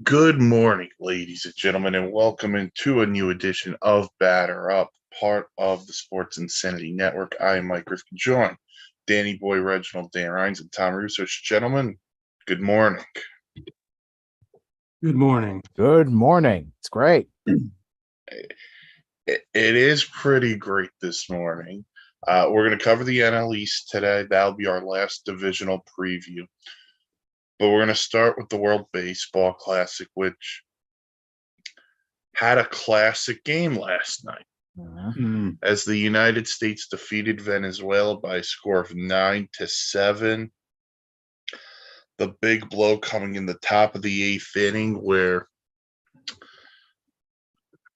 Good morning, ladies and gentlemen, and welcome into a new edition of Batter Up, part of the Sports Insanity Network. I am Mike Rifkin, joined Danny Boy Reginald, Dan Rhines, and Tom Roussos. Gentlemen, good morning. Good morning. Good morning. It's great. It is pretty great this morning. We're going to cover the NL East today. That'll be our last divisional preview. But we're going to start with the World Baseball Classic, which had a classic game last night. As the United States defeated Venezuela by a score of 9-7. The big blow coming in the top of the eighth inning, where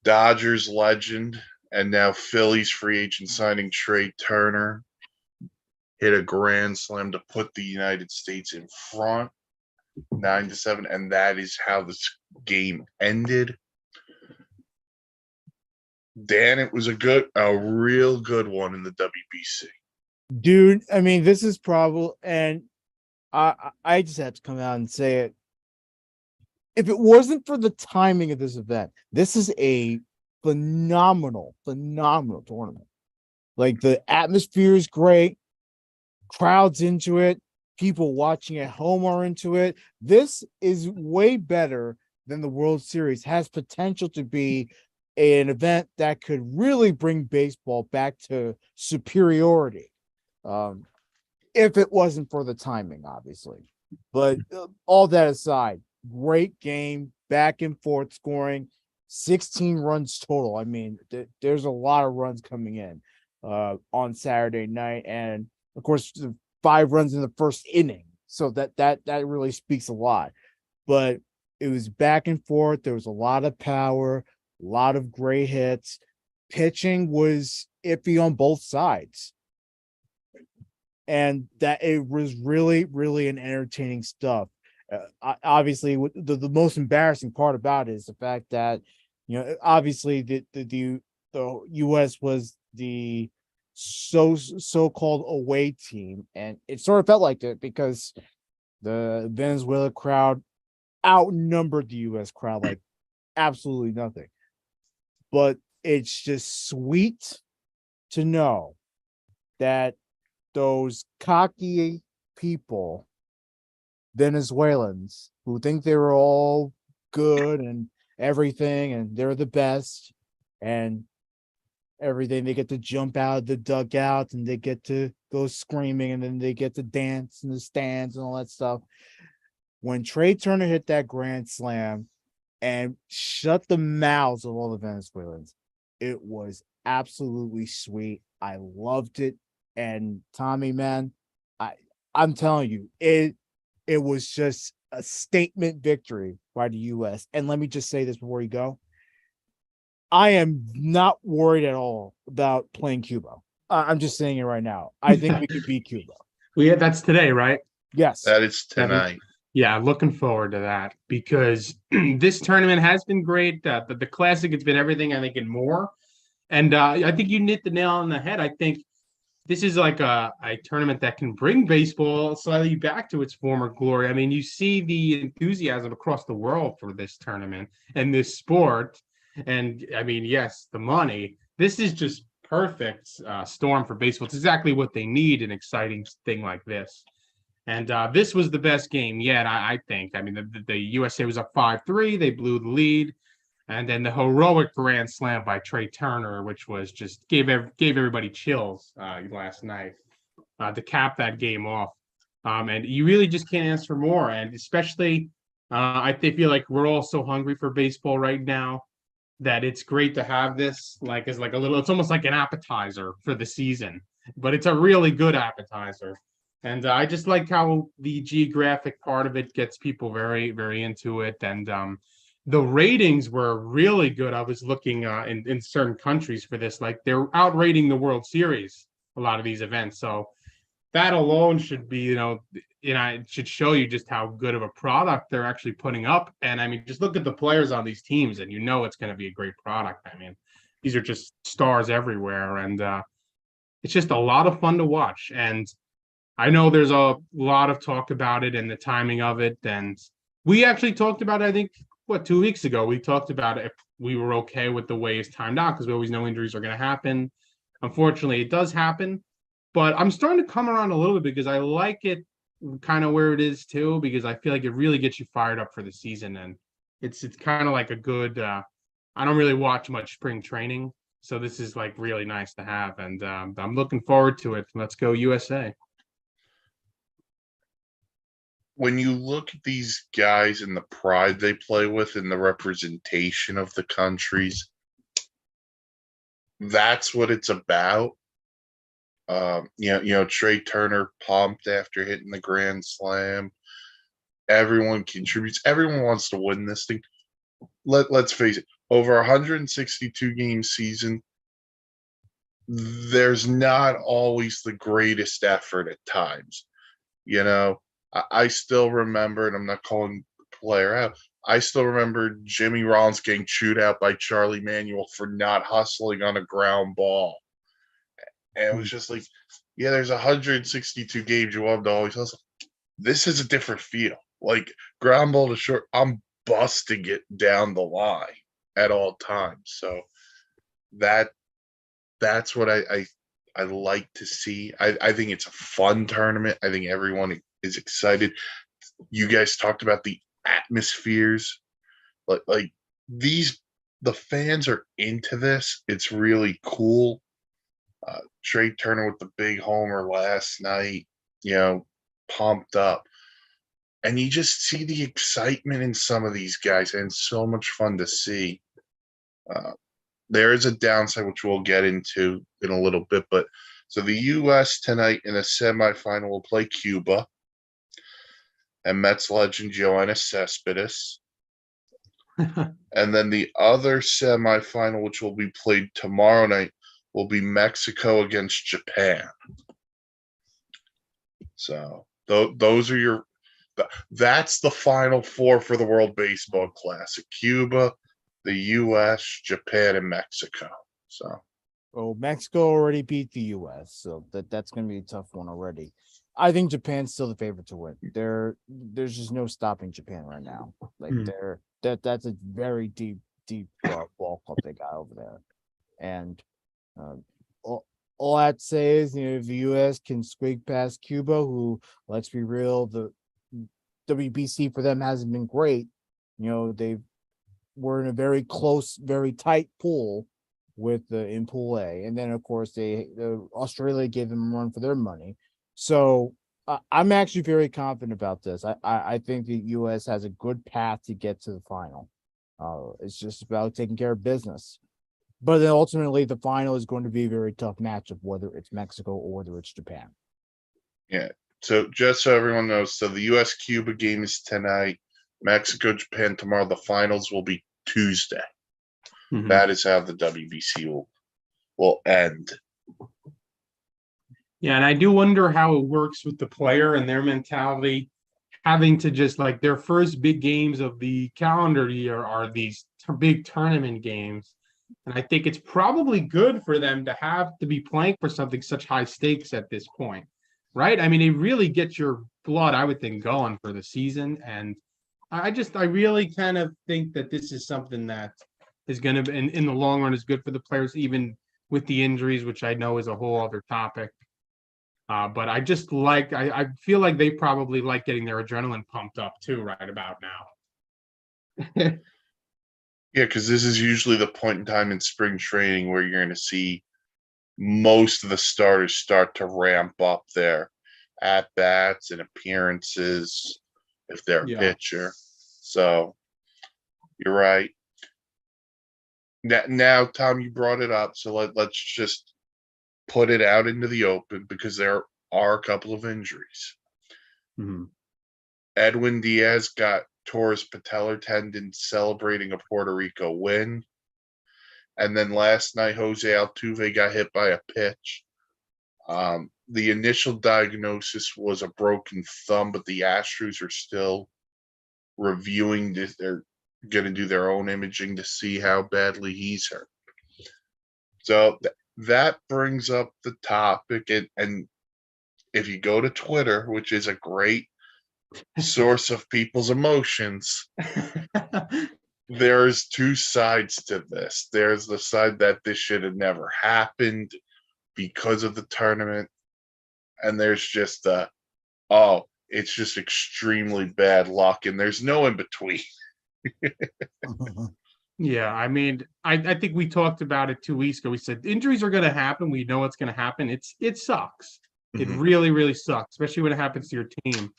Dodgers legend and now Phillies free agent signing Trey Turner hit a grand slam to put the United States in front, 9-7, and that is how this game ended. Dan, it was a real good one in the WBC. Dude, I mean, this is probably, and I just have to come out and say it. If it wasn't for the timing of this event, this is a phenomenal tournament. Like, the atmosphere is great, crowds into it, people watching at home are into it. This is way better than the World Series. Has potential to be an event that could really bring baseball back to superiority. If it wasn't for the timing, obviously. But all that aside, great game, back and forth scoring, 16 runs total. I mean, there's a lot of runs coming in on Saturday night. And, of course, 5 runs in the first inning. So that really speaks a lot. But it was back and forth. There was a lot of power, a lot of great hits. Pitching was iffy on both sides. And that it was really, really an entertaining stuff. Obviously, the most embarrassing part about it is the fact that, obviously the U.S. was the so-called away team, and it sort of felt like it because the Venezuela crowd outnumbered the U.S. crowd like absolutely nothing. But it's just sweet to know that those cocky people, Venezuelans, who think they were all good and everything, and they're the best, and everything, they get to jump out of the dugout, and they get to go screaming, and then they get to dance in the stands and all that stuff. When Trey Turner hit that grand slam and shut the mouths of all the Venezuelans, it was absolutely sweet. I loved it. And Tommy, man, I'm telling you, it was just a statement victory by the U.S. And let me just say this before you go. I am not worried at all about playing Cuba. I'm just saying it right now. I think we could beat Cuba. That's today, right? Yes. That is tonight. Yeah, looking forward to that because this tournament has been great. The Classic, it's been everything, I think, and more. And I think you hit the nail on the head. I think this is like a tournament that can bring baseball slightly back to its former glory. I mean, you see the enthusiasm across the world for this tournament and this sport. And, I mean, yes, the money. This is just perfect storm for baseball. It's exactly what they need, an exciting thing like this. And this was the best game yet, I think. I mean, the USA was up 5-3. They blew the lead. And then the heroic grand slam by Trey Turner, which was just gave everybody chills last night to cap that game off. And you really just can't ask for more. And especially, I feel like we're all so hungry for baseball right now that it's great to have this it's almost like an appetizer for the season. But it's a really good appetizer. And I just like how the geographic part of it gets people very, very into it. And the ratings were really good. I was looking in certain countries for this, like they're outrating the World Series, a lot of these events. So that alone should be, it should show you just how good of a product they're actually putting up. And I mean, just look at the players on these teams and it's going to be a great product. I mean, these are just stars everywhere. And it's just a lot of fun to watch. And I know there's a lot of talk about it and the timing of it. And we actually talked about it, I think, 2 weeks ago, we talked about if we were okay with the way it's timed out because we always know injuries are going to happen. Unfortunately, it does happen, but I'm starting to come around a little bit because I like it kind of where it is too, because I feel like it really gets you fired up for the season, and it's kind of like a good. I don't really watch much spring training, so this is like really nice to have, and I'm looking forward to it. Let's go USA. When you look at these guys and the pride they play with and the representation of the countries, that's what it's about. Trey Turner pumped after hitting the grand slam. Everyone contributes. Everyone wants to win this thing. Let's face it. Over 162 game season, there's not always the greatest effort at times. I still remember, and I'm not calling the player out, I still remember Jimmy Rollins getting chewed out by Charlie Manuel for not hustling on a ground ball. And it was just like, yeah, there's 162 games. You want to always hustle. This is a different feel. Like ground ball to short, I'm busting it down the line at all times. So that's what I like to see. I think it's a fun tournament. I think everyone is excited. You guys talked about the atmospheres. Like the fans are into this. It's really cool. Trey Turner with the big homer last night, pumped up. And you just see the excitement in some of these guys, and it's so much fun to see. There is a downside, which we'll get into in a little bit. But so the U.S. tonight in a semifinal will play Cuba and Mets legend Yoenis Cespedes. And then the other semifinal, which will be played tomorrow night, will be Mexico against Japan. So those are that's the final four for the World Baseball Classic: Cuba, the U.S., Japan, and Mexico. So, well, Mexico already beat the U.S., so that's going to be a tough one already. I think Japan's still the favorite to win. There's just no stopping Japan right now. Like that's a very deep ball club they got over there, and all I'd say is, if the U.S. can squeak past Cuba, who, let's be real, the WBC for them hasn't been great. They were in a very close, very tight pool with in Pool A, and then of course Australia gave them a run for their money. So I'm actually very confident about this. I think the U.S. has a good path to get to the final. It's just about taking care of business. But then ultimately, the final is going to be a very tough matchup, whether it's Mexico or whether it's Japan. Yeah. So just so everyone knows, so the U.S.-Cuba game is tonight. Mexico-Japan tomorrow. The finals will be Tuesday. Mm-hmm. That is how the WBC will end. Yeah, and I do wonder how it works with the player and their mentality, having to just like their first big games of the calendar year are these big tournament games. And I think it's probably good for them to have to be playing for something such high stakes at this point, right? I mean, it really gets your blood, I would think, going for the season. And I really kind of think that this is something that is going to, in the long run, is good for the players, even with the injuries, which I know is a whole other topic. But I feel like they probably like getting their adrenaline pumped up too, right about now. Yeah, because this is usually the point in time in spring training where you're going to see most of the starters start to ramp up their at-bats and appearances if they're a pitcher. So you're right. Now, Tom, you brought it up, so let's just put it out into the open because there are a couple of injuries. Mm-hmm. Edwin Diaz tore his patellar tendon celebrating a Puerto Rico win. And then last night, Jose Altuve got hit by a pitch. The initial diagnosis was a broken thumb, but the Astros are still reviewing this. They're going to do their own imaging to see how badly he's hurt. So that brings up the topic. And if you go to Twitter, which is a great source of people's emotions, there's two sides to this. There's the side that this should have never happened because of the tournament, and there's just it's just extremely bad luck, and there's no in between. Yeah, I mean, I think we talked about it 2 weeks ago. We said injuries are going to happen. We know it's going to happen. It sucks. It Mhm. really, really sucks, especially when it happens to your team.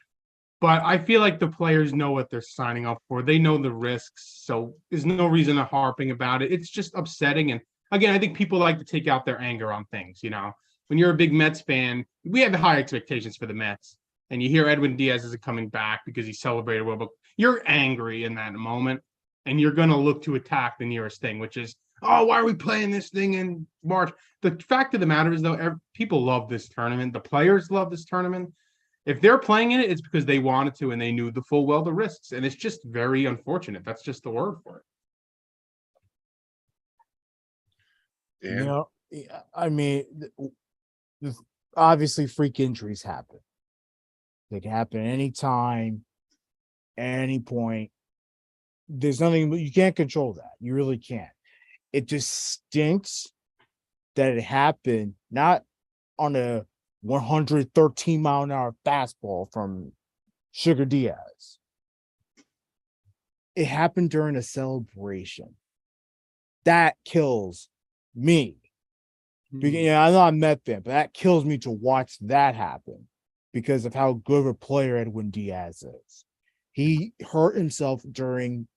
But I feel like the players know what they're signing up for. They know the risks, so there's no reason to harping about it. It's just upsetting. And again, I think people like to take out their anger on things. When you're a big Mets fan, we have high expectations for the Mets, and you hear Edwin Diaz isn't coming back because he celebrated well, but you're angry in that moment, and you're going to look to attack the nearest thing, which is, oh, why are we playing this thing in March? The fact of the matter is, though, people love this tournament. The players love this tournament. If they're playing in it, it's because they wanted to and they knew the full well the risks. And it's just very unfortunate. That's just the word for it. Dan? I mean, obviously freak injuries happen. They can happen anytime, any point. There's nothing, you can't control that. You really can't. It just stinks that it happened not on a 113-mile-an-hour fastball from Sugar Diaz. It happened during a celebration. That kills me. I'm not a Met fan, but that kills me to watch that happen because of how good of a player Edwin Diaz is. He hurt himself during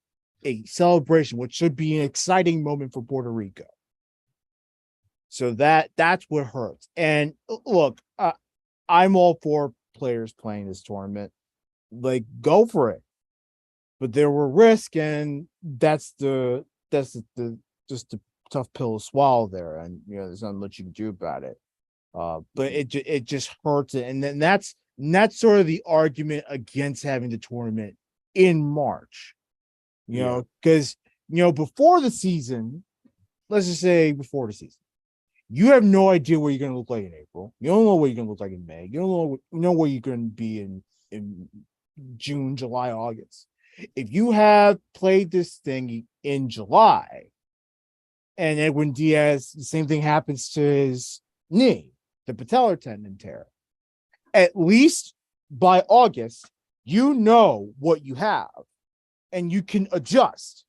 a celebration, which should be an exciting moment for Puerto Rico. So that's what hurts. And look, I'm all for players playing this tournament. Like, go for it. But there were risks, and that's the just the tough pill to swallow there. And there's nothing much you can do about it. But it just hurts it. And then that's sort of the argument against having the tournament in March. Because before the season, let's just say before the season, you have no idea what you're going to look like in April. You don't know what you're going to look like in May. You don't know what you're going to be in June, July, August. If you have played this thing in July, and Edwin Diaz, the same thing happens to his knee, the patellar tendon tear, at least by August, you know what you have, and you can adjust.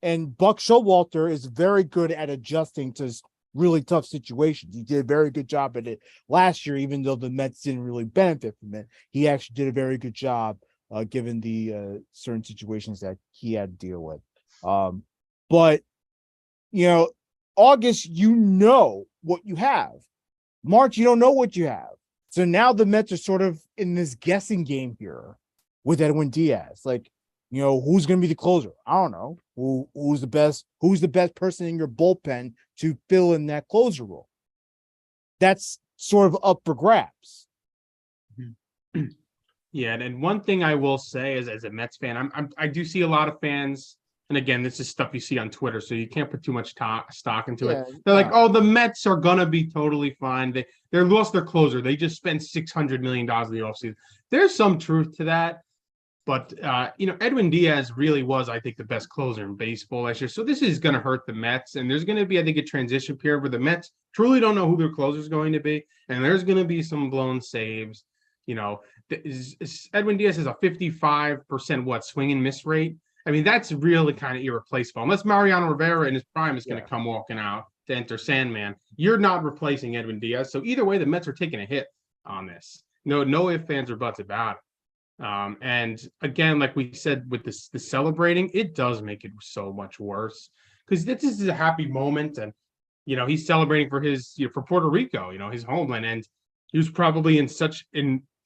And Buck Showalter is very good at adjusting to really tough situations. He did a very good job at it last year, even though the Mets didn't really benefit from it. He actually did a very good job given the certain situations that he had to deal with. But August, you know what you have. March, you don't know what you have. So now the Mets are sort of in this guessing game here with Edwin Diaz. Like, who's going to be the closer? I don't know. Who's the best person in your bullpen to fill in that closer role? That's sort of up for grabs. Yeah, and one thing I will say is, as a Mets fan, I do see a lot of fans, and again, this is stuff you see on Twitter, so you can't put too much stock into it. They're like, "Oh, the Mets are gonna be totally fine. They lost their closer. They just spent $600 million in the offseason." There's some truth to that, but Edwin Diaz really was, I think, the best closer in baseball last year. So this is gonna hurt the Mets, and there's gonna be, I think, a transition period where the Mets truly don't know who their closer is going to be, and there's gonna be some blown saves. Edwin Diaz has a 55% swing and miss rate. I mean, that's really kind of irreplaceable. Unless Mariano Rivera in his prime is going to come walking out to enter Sandman, you're not replacing Edwin Diaz. So either way, the Mets are taking a hit on this. No ifs, ands, or buts about it. And again, like we said with the celebrating, it does make it so much worse because this is a happy moment, and he's celebrating for for Puerto Rico, his homeland, and he was probably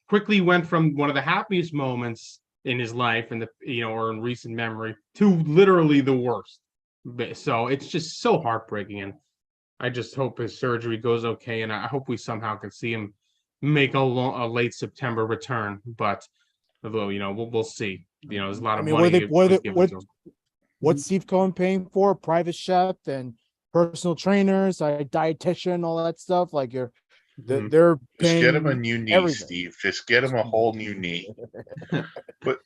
quickly went from one of the happiest moments in his life or in recent memory to literally the worst. So it's just so heartbreaking, and I just hope his surgery goes okay, and I hope we somehow can see him make a late September return. But although we'll see. There's a lot of money. What's Steve Cohen paying for? A private chef and personal trainers, a dietitian, all that stuff. Like they're just paying get him a new knee, everything. Steve. Just get him a whole new knee. But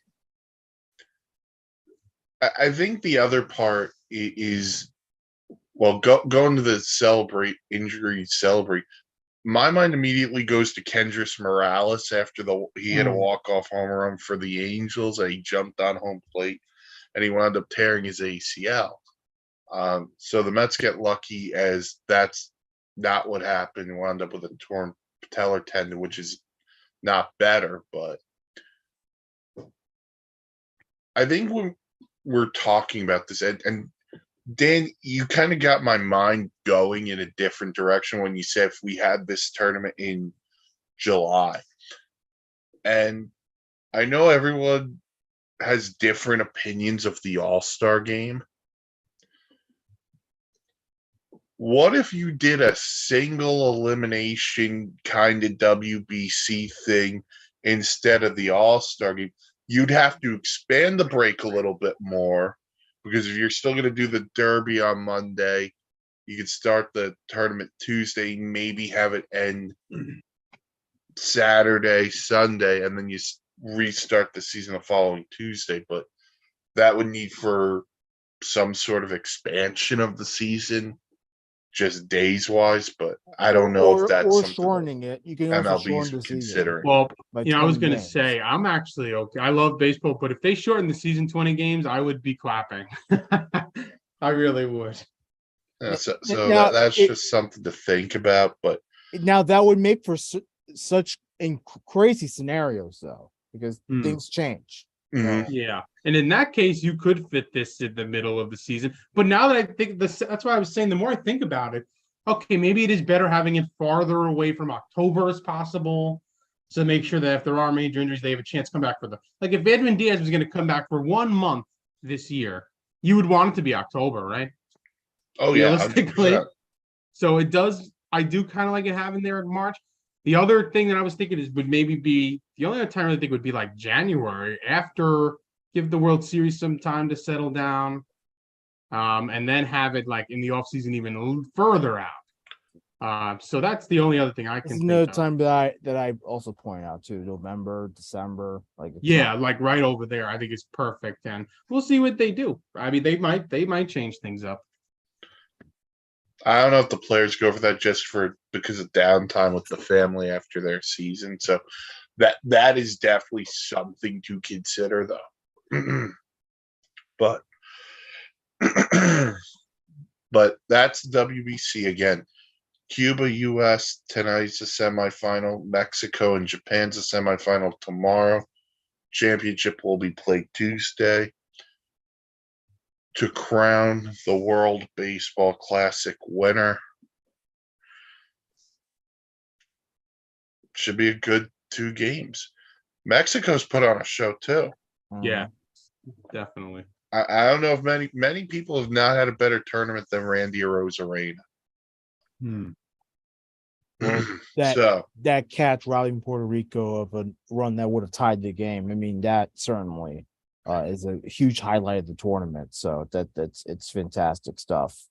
I think the other part is well, going to the celebrate. My mind immediately goes to Kendrys Morales after he had a walk-off home run for the Angels and he jumped on home plate and he wound up tearing his ACL. So the Mets get lucky as that's not what happened. He wound up with a torn patellar tendon, which is not better, but I think when we're talking about this, and Dan, you kind of got my mind going in a different direction when you said if we had this tournament in July. And I know everyone has different opinions of the All-Star game. What if you did a single elimination kind of WBC thing instead of the All-Star game? You'd have to expand the break a little bit more because if you're still going to do the Derby on Monday, you could start the tournament Tuesday, maybe have it end Saturday, Sunday, and then you restart the season the following Tuesday. But that would need for some sort of expansion of the season, just days wise. But I don't know if that's something shortening it. You can also MLB shorten the is season. considering. Well, by I was 20 going to games. say, I'm actually okay. I love baseball, but if they shorten the season 20 games, I would be clapping. I really would. So Now, that's just something to think about. But now that would make for such crazy scenarios, though, because things change. Mhm. Yeah, and in that case, you could fit this in the middle of the season. But now that I think that's why I was saying, the more I think about it, okay, maybe it is better having it farther away from October as possible to make sure that if there are major injuries, they have a chance to come back for them. Like if Edwin Diaz was going to come back for 1 month this year, you would want it to be October, right? Oh yeah, Realistically. 100%. So it does. I do kind of like it having there in March. The other thing that I was thinking is would maybe be the only other time I think would be like January after give the World Series some time to settle down, and then have it like in the off season even further out. So that's the only other thing I can It's think another of. time that I also point out too. November, December, like Yeah, like right over there. I think it's perfect, and we'll see what they do. I mean, they might change things up. I don't know if the players go for that just because of downtime with the family after their season. So that is definitely something to consider, though. But but that's WBC again. Cuba, U.S. tonight's a semifinal. Mexico and Japan's a semifinal tomorrow. Championship will be played Tuesday. To crown the World Baseball Classic winner. Should be a good 2 games. Mexico's put on a show too. Yeah, definitely. I don't know if many people have not had a better tournament than Randy Arozarena. Well, that catch robbing Puerto Rico of a run that would have tied the game. I mean, that certainly is a huge highlight of the tournament. So it's fantastic stuff.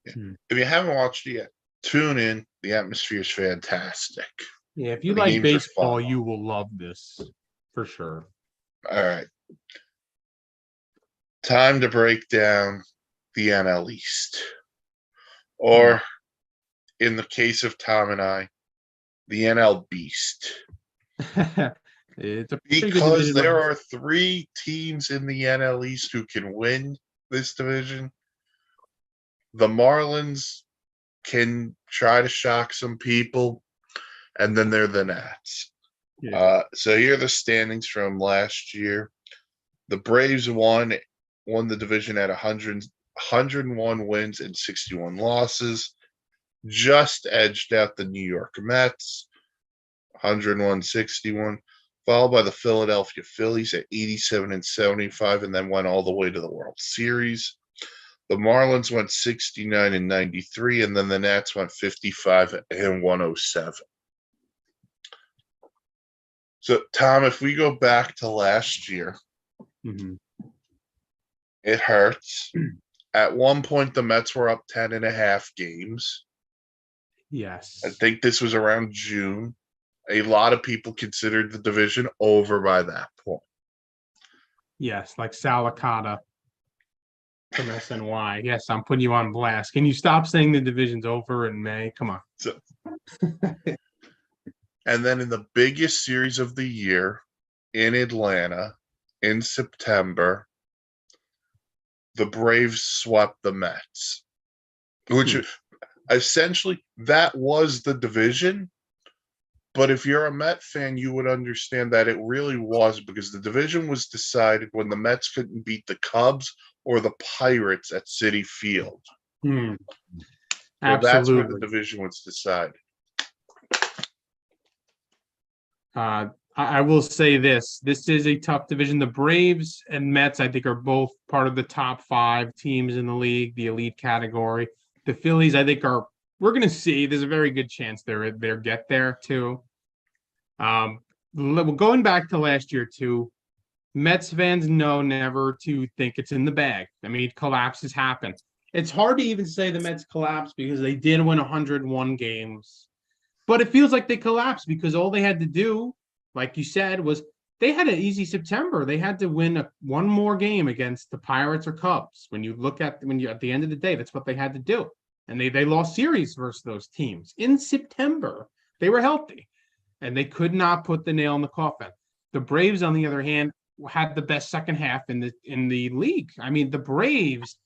If you haven't watched it yet, tune in. The atmosphere is fantastic. Yeah, if you The like games are baseball, fun. you will love this for sure. All right. Time to break down the NL East. Or, in the case of Tom and I, the NL Beast. It's a because there are 3 teams in the NL East who can win this division. The Marlins can try to shock some people, and then they're the Nats. Yeah. So here are the standings from last year. The Braves won the division at 101 wins and 61 losses, just edged out the New York Mets, 101-61, followed by the Philadelphia Phillies at 87 and 75, and then went all the way to the World Series. The Marlins went 69 and 93, and then the Nats went 55 and 107. So, Tom, if we go back to last year, it hurts. At one point, the Mets were up 10.5 games. Yes. I think this was around June. A lot of people considered the division over by that point. Yes, like Salicata from SNY. Yes, I'm putting you on blast. Can you stop saying the division's over in May? Come on. So, and then in the biggest series of the year in Atlanta in September, the Braves swept the Mets, which essentially that was the division. But if you're a Met fan, you would understand that it really was, because the division was decided when the Mets couldn't beat the Cubs or the Pirates at Citi Field. So that's where the Absolutely. division was decided. I will say this. This is a tough division. The Braves and Mets, I think, are both part of the top 5 teams in the league, the elite category. The Phillies, I think, we're going to see. There's a very good chance they're get there too. Going back to last year too, Mets fans know never to think it's in the bag. I mean, collapses happen. It's hard to even say the Mets collapsed because they did win 101 games, but it feels like they collapsed because all they had to do, like you said, was they had an easy September. They had to win one more game against the Pirates or Cubs. When you look at at the end of the day, that's what they had to do, and they lost series versus those teams in September. They were healthy, and they could not put the nail in the coffin. The Braves, on the other hand, had the best second half in the league. I mean, the Braves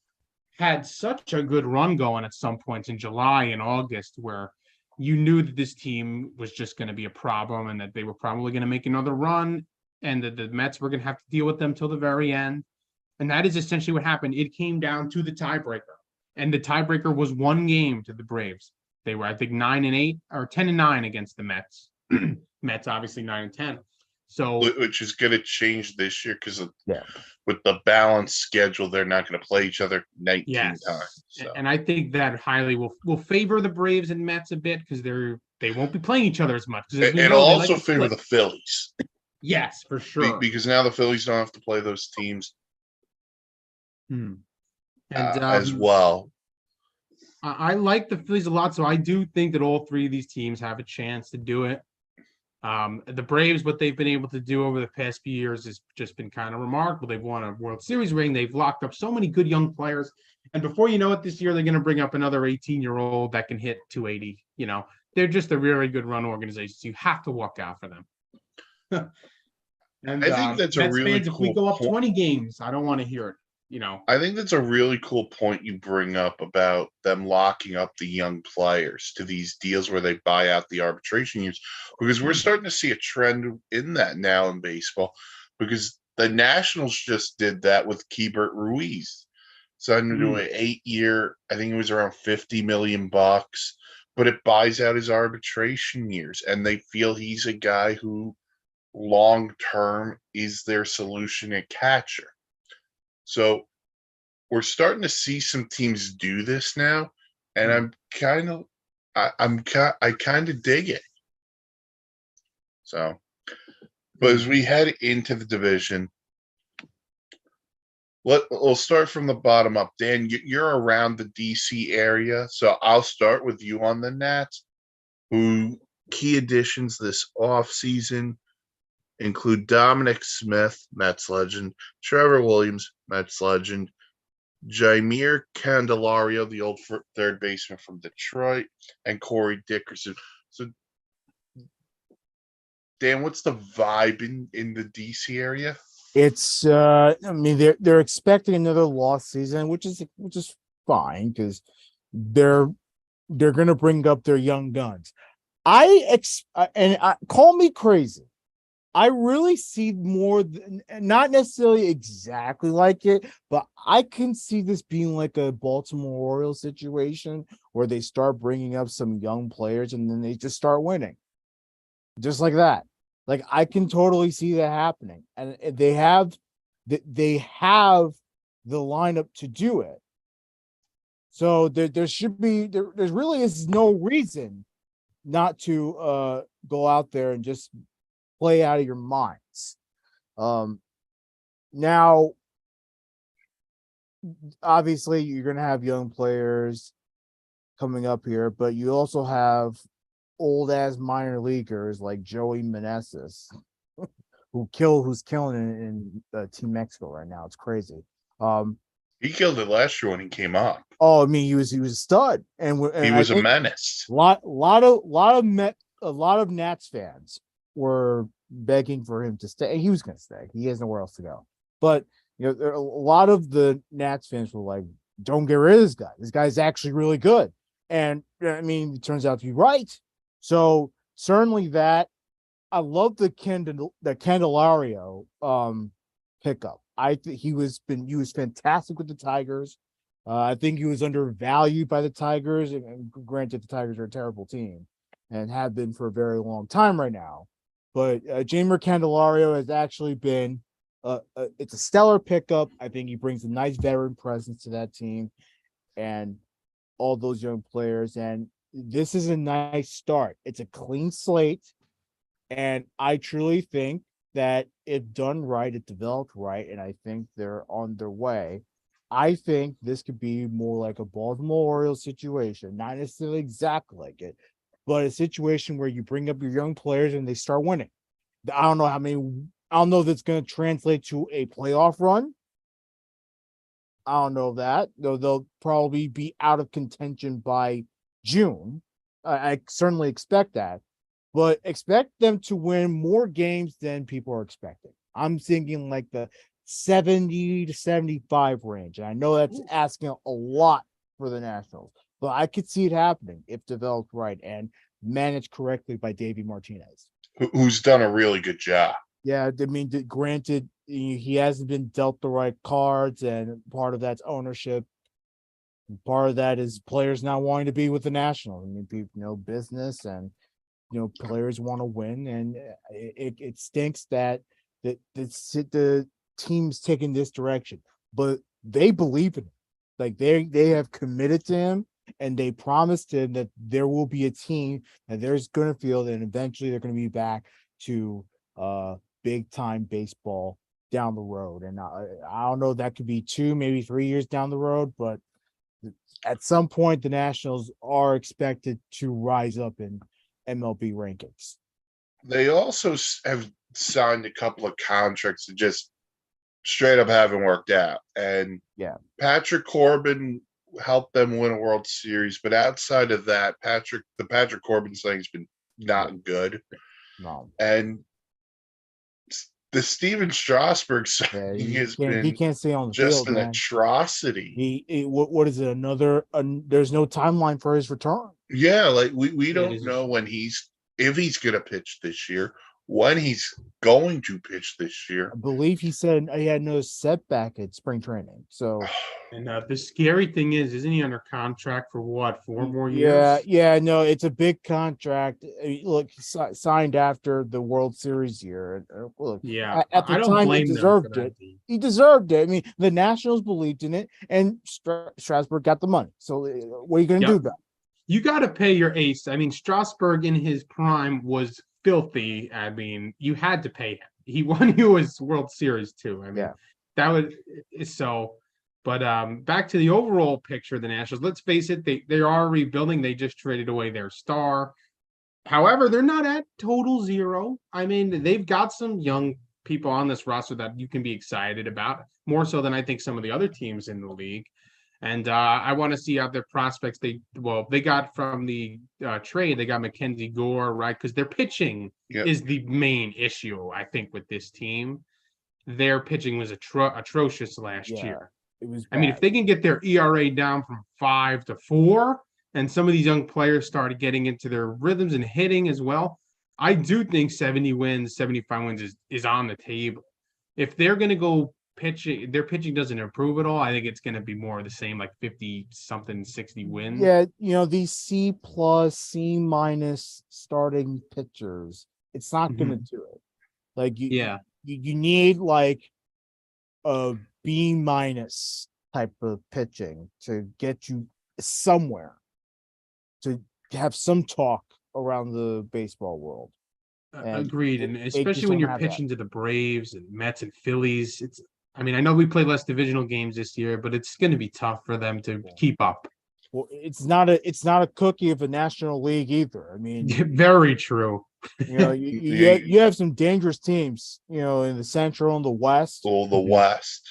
had such a good run going at some points in July and August where you knew that this team was just going to be a problem and that they were probably going to make another run and that the Mets were going to have to deal with them till the very end. And that is essentially what happened. It came down to the tiebreaker, and the tiebreaker was one game to the Braves. They were, I think, 9-8 or 10-9 against the Mets. Mets obviously 9-10. So, which is going to change this year because Yeah. with the balanced schedule, they're not going to play each other 19 yes, times. So. and I think that highly will favor the Braves and Mets a bit because they won't be playing each other as much. It'll also favor the Phillies. Yes, for sure. Because now the Phillies don't have to play those teams as well. I like the Phillies a lot, so I do think that all 3 of these teams have a chance to do it. The Braves, what they've been able to do over the past few years has just been kind of remarkable. They've won a World Series ring. They've locked up so many good young players. And before you know it, this year, they're going to bring up another 18-year-old that can hit 280. They're just a very good run organization. So you have to walk out for them. And I think that's Mets a really fans, cool if we go up 20 games, I don't want to hear it. I think that's a really cool point you bring up about them locking up the young players to these deals where they buy out the arbitration years, because we're starting to see a trend in that now in baseball, because the Nationals just did that with Keibert Ruiz. Signed him to an 8-year, I think it was around $50 million, but it buys out his arbitration years, and they feel he's a guy who long-term is their solution at catcher. So we're starting to see some teams do this now, and I kind of dig it. So, but as we head into the division, we'll start from the bottom up. Dan, you're around the DC area, so I'll start with you on the Nats, who key additions this offseason include Dominic Smith, Mets legend, Trevor Williams, Mets legend, Jaimir Candelario, the old third baseman from Detroit, and Corey Dickerson. So, Dan, what's the vibe in the DC area? It's I mean they're expecting another lost season, which is fine because they're going to bring up their young guns. Call me crazy. I really see more than, not necessarily exactly like it, but I can see this being like a Baltimore Orioles situation where they start bringing up some young players and then they just start winning. Just like that. Like I can totally see that happening. And they have the lineup to do it. So there should be there really is no reason not to go out there and just play out of your minds. Now, obviously, you're going to have young players coming up here, but you also have old-ass minor leaguers like Joey Meneses, who's killing in Team Mexico right now. It's crazy. He killed it last year when he came up. Oh, I mean, he was a stud, and He I was a think menace. a lot of Nats fans were begging for him to stay. He was going to stay. He has nowhere else to go. But there, a lot of the Nats fans were like, "Don't get rid of this guy. This guy's actually really good." And I mean, it turns out to be right. So certainly that. I love the Candelario pickup. I think he was fantastic with the Tigers. I think he was undervalued by the Tigers, and granted, the Tigers are a terrible team and have been for a very long time right now. But Jamer Candelario has actually been it's a stellar pickup. I think he brings a nice veteran presence to that team and all those young players. And this is a nice start. It's a clean slate. And I truly think that if done right, it developed right, and I think they're on their way. I think this could be more like a Baltimore Orioles situation, not necessarily exactly like it, but a situation where you bring up your young players and they start winning. I don't know how many. I don't know if it's going to translate to a playoff run. I don't know that. They'll probably be out of contention by June. I certainly expect that. But expect them to win more games than people are expecting. I'm thinking like the 70 to 75 range. And I know that's asking a lot for the Nationals, but I could see it happening if developed right and managed correctly by Davey Martinez. Who's done a really good job. Yeah, I mean, granted, he hasn't been dealt the right cards, and part of that's ownership. Part of that is players not wanting to be with the Nationals. I mean, business and players want to win, and it stinks that the team's taking this direction, but they believe in him. Like they have committed to him, and they promised him that there will be a team that there's going to field, and eventually they're going to be back to big time baseball down the road. And I don't know, that could be 2, maybe 3 years down the road, but at some point the Nationals are expected to rise up in MLB rankings. They also have signed a couple of contracts that just straight up haven't worked out. And yeah, Patrick Corbin helped them win a World Series, but outside of that, the Patrick Corbin thing's been not good. No. And the Steven Strasburg signing he can't stay on the just field, an man. atrocity. What is it? There's no timeline for his return. Yeah, like we don't know if he's gonna pitch this year, when he's going to pitch this year. I believe he said he had no setback at spring training. So, and the scary thing isn't he under contract for what, 4 more years? Yeah, no, it's a big contract. Look, he signed after the World Series year. Look, yeah, at the time he deserved it. He deserved it. I mean, the Nationals believed in it, and Strasburg got the money. So, what are you going to do about it? You got to pay your ace. I mean, Strasburg in his prime was filthy. I mean, you had to pay him. He won you his World Series too. I mean, that was so. But back to the overall picture of the Nationals. Let's face it, they are rebuilding. They just traded away their star. However, they're not at total zero. I mean, they've got some young people on this roster that you can be excited about, more so than I think some of the other teams in the league. And I want to see out their prospects. They got from the trade, they got Mackenzie Gore, right? Because their pitching is the main issue, I think, with this team. Their pitching was atrocious last year. It was bad. I mean, if they can get their ERA down from 5 to 4, and some of these young players started getting into their rhythms and hitting as well, I do think 70 wins, 75 wins is on the table. If they're going to go pitching, their pitching doesn't improve at all, I think it's going to be more of the same, like 50 something, 60 wins. Yeah, these C+, C- starting pitchers, it's not going to do it. Like you need like a B- type of pitching to get you somewhere, to have some talk around the baseball world. Agreed, and especially when you're pitching to the Braves and Mets and Phillies, I mean, I know we play less divisional games this year, but it's going to be tough for them to keep up. Well, it's not a cookie of a National League either. I mean, very true. You know, you have some dangerous teams, you know, in the Central and the West. Oh, the West.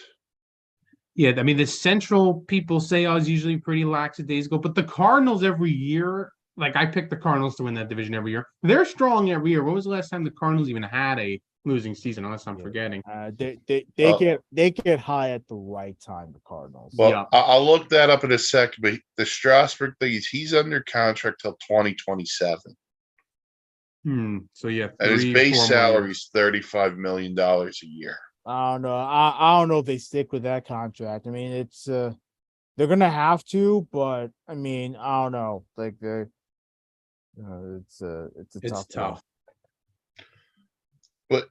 Yeah, I mean the Central people say I was usually pretty lackadaisical, but the Cardinals every year, like I pick the Cardinals to win that division every year. They're strong every year. When was the last time the Cardinals even had a losing season? Unless I'm forgetting. They get high at the right time. The Cardinals. Well, Yeah. I'll look that up in a second. But the Strasburg thing is he's under contract till 2027, So yeah, and his 3 base 4 more salary years. is $35 million a year. I don't know. I don't know if they stick with that contract. I mean, it's they're gonna have to, but I mean, I don't know. Like it's a It's tough. But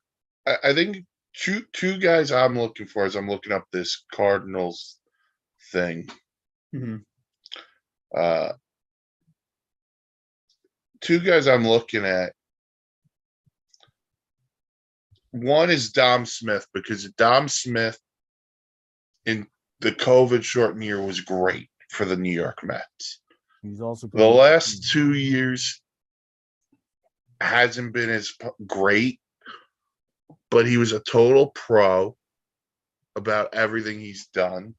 I think two guys I'm looking for as I'm looking up this Cardinals thing. Mhm. Two guys I'm looking at. One is Dom Smith, because Dom Smith in the COVID shortened year was great for the New York Mets. He's also good The with last 2 years hasn't been as great, but he was a total pro about everything he's done.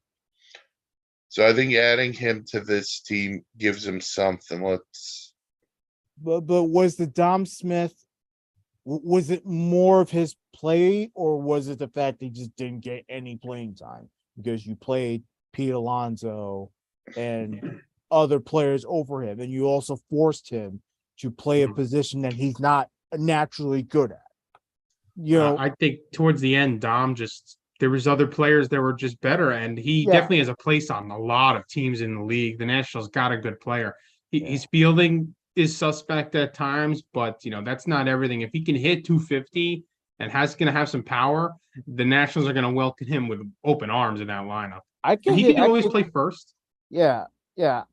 So I think adding him to this team gives him something. But was the Dom Smith? Was it more of his play, or was it the fact that he just didn't get any playing time because you played Pete Alonso and other players over him, and you also forced him to play a position that he's not naturally good at? You know, I think towards the end, Dom just there was other players that were just better, and he Yeah. definitely has a place on a lot of teams in the league. The Nationals got a good player. His fielding is suspect at times, but you know that's not everything. If he can hit 250 and going to have some power, the Nationals are going to welcome him with open arms in that lineup. And he can always play first. Yeah,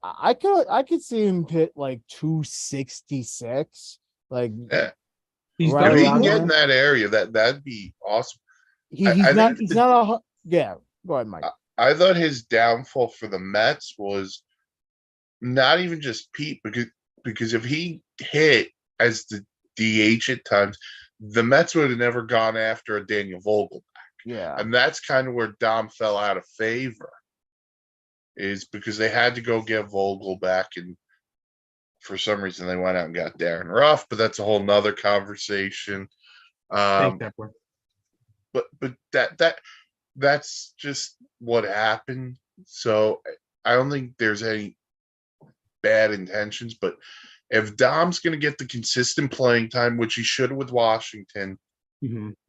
I could see him hit like 266. Like Yeah. He's right If he around can get there. in that area, that'd be awesome. He's not a yeah. Go ahead, Mike. I thought his downfall for the Mets was not even just Pete, because if he hit as the DH at times, the Mets would have never gone after a Daniel Vogelback. Yeah. And that's kind of where Dom fell out of favor, is because they had to go get Vogelback, and for some reason they went out and got Darren Ruff, but that's a whole nother conversation. Thank that boy. But that's just what happened. So I don't think there's any bad intentions, but if Dom's going to get the consistent playing time, which he should with Washington,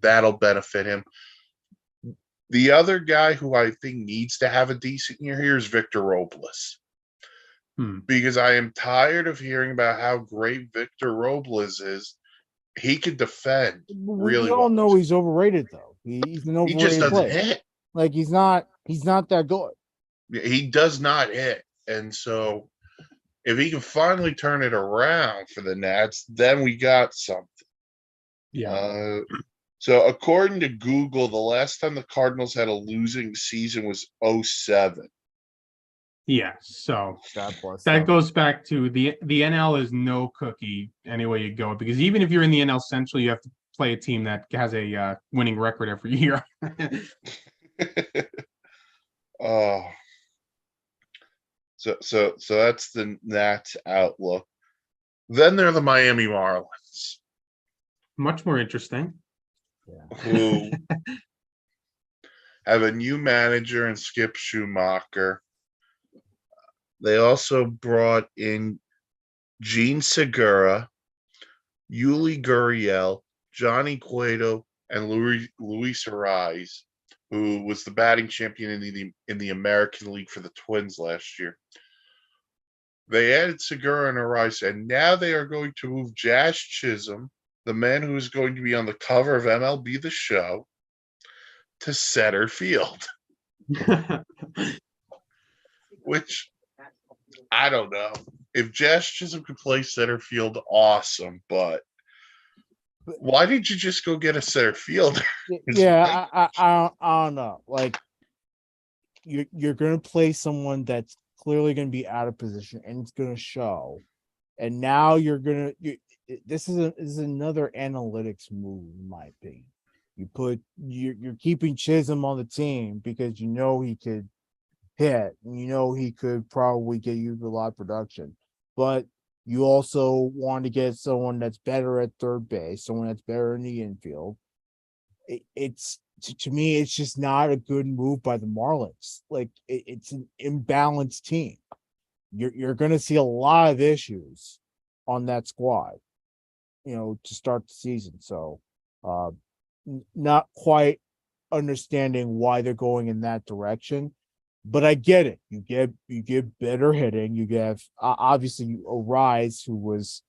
that'll benefit him. The other guy who I think needs to have a decent year here is Victor Robles. Because I am tired of hearing about how great Victor Robles is. He could defend really well. We all know he's overrated, though. He's an overrated He just doesn't player. hit. Like he's not that good. He does not hit. And so if he can finally turn it around for the Nats, then we got something. Yeah. So according to Google, the last time the Cardinals had a losing season was 2007. Yeah, so God that goes back to the NL is no cookie any way you go, because even if you're in the NL Central, you have to play a team that has a winning record every year. So that's the Nats outlook. Then there are the Miami Marlins. Much more interesting. Who have a new manager in Skip Schumacher. They also brought in Gene Segura, Yuli Gurriel, Johnny Cueto, and Luis Ariz, who was the batting champion in the American League for the Twins last year. They added Segura and Ariz, and now they are going to move Jazz Chisholm, the man who is going to be on the cover of MLB The Show, to center field. Which, I don't know. If Jazz Chisholm could play center field, awesome. But why did you just go get a center fielder? Yeah, I don't know. Like you're gonna play someone that's clearly gonna be out of position, and it's gonna show. And now you're gonna this is another analytics move, in my opinion. You're keeping Chisholm on the team because you know he could hit, and you know he could probably get you a lot of production, but you also want to get someone that's better at third base, someone that's better in the infield. It's to me, it's just not a good move by the Marlins. Like it's an imbalanced team. You're going to see a lot of issues on that squad, to start the season. So, not quite understanding why they're going in that direction, but I get it. You get better hitting. You get obviously a Rise who was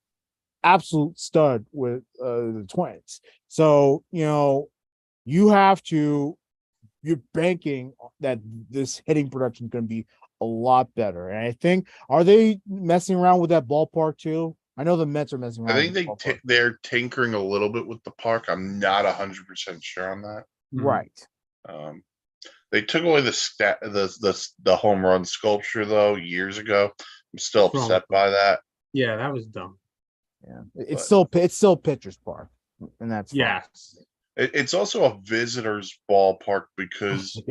absolute stud with the Twins. So you have to. You're banking that this hitting production is going to be a lot better. And I think, are they messing around with that ballpark too? I know the Mets are messing I around. think they're tinkering a little bit with the park. I'm not 100% sure on that. Right. They took away the home run sculpture though years ago. I'm still upset by that. Yeah, that was dumb. Yeah, it's still pitcher's park, and that's fine. Yes. It's also a visitor's ballpark because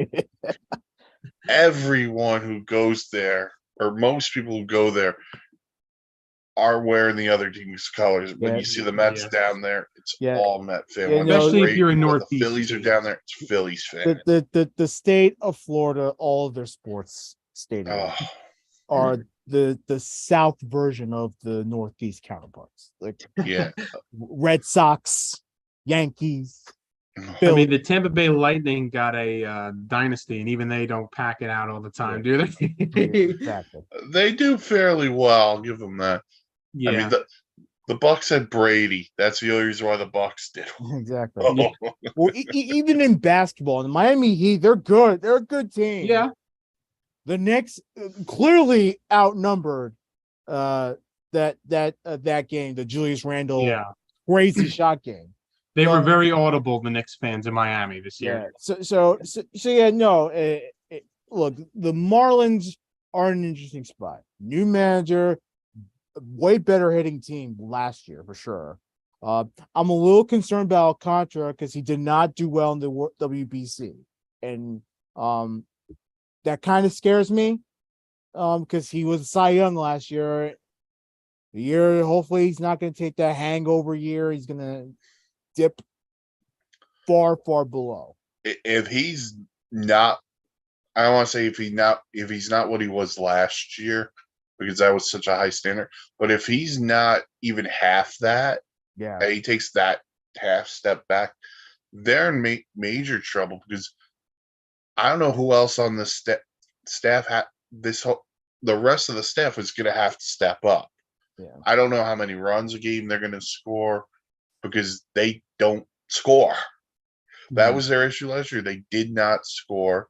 everyone who goes there, or most people who go there, are wearing the other team's colors. When you see the Mets down there, it's all Met fan. Especially if you're in Northeast. The Phillies are down there, it's Phillies fan. The state of Florida, all of their sports stadiums are the South version of the Northeast counterparts. Like Red Sox, Yankees. I mean, the Tampa Bay Lightning got a dynasty, and even they don't pack it out all the time, do they? Exactly. They do fairly well. I'll give them that. Yeah. I mean, the Bucks had Brady. That's the only reason why the Bucks did. Exactly. Well, even in basketball, the Miami Heat, they're good. They're a good team. Yeah. The Knicks clearly outnumbered that game, the Julius Randle crazy shot game. They were very audible, the Knicks fans in Miami this year. So yeah, no. Look, the Marlins are an interesting spot. New manager, way better hitting team last year for sure. I'm a little concerned about Alcantara because he did not do well in the WBC, and that kind of scares me because he was Cy Young last year. The year, hopefully, he's not going to take that hangover year. He's going to dip far below. If he's not, I don't want to say if he's not what he was last year, because that was such a high standard. But if he's not even half that, and he takes that half step back, they're in major trouble because I don't know who else on the staff the rest of the staff is going to have to step up. Yeah. I don't know how many runs a game they're going to score because they don't score. That was their issue last year. They did not score.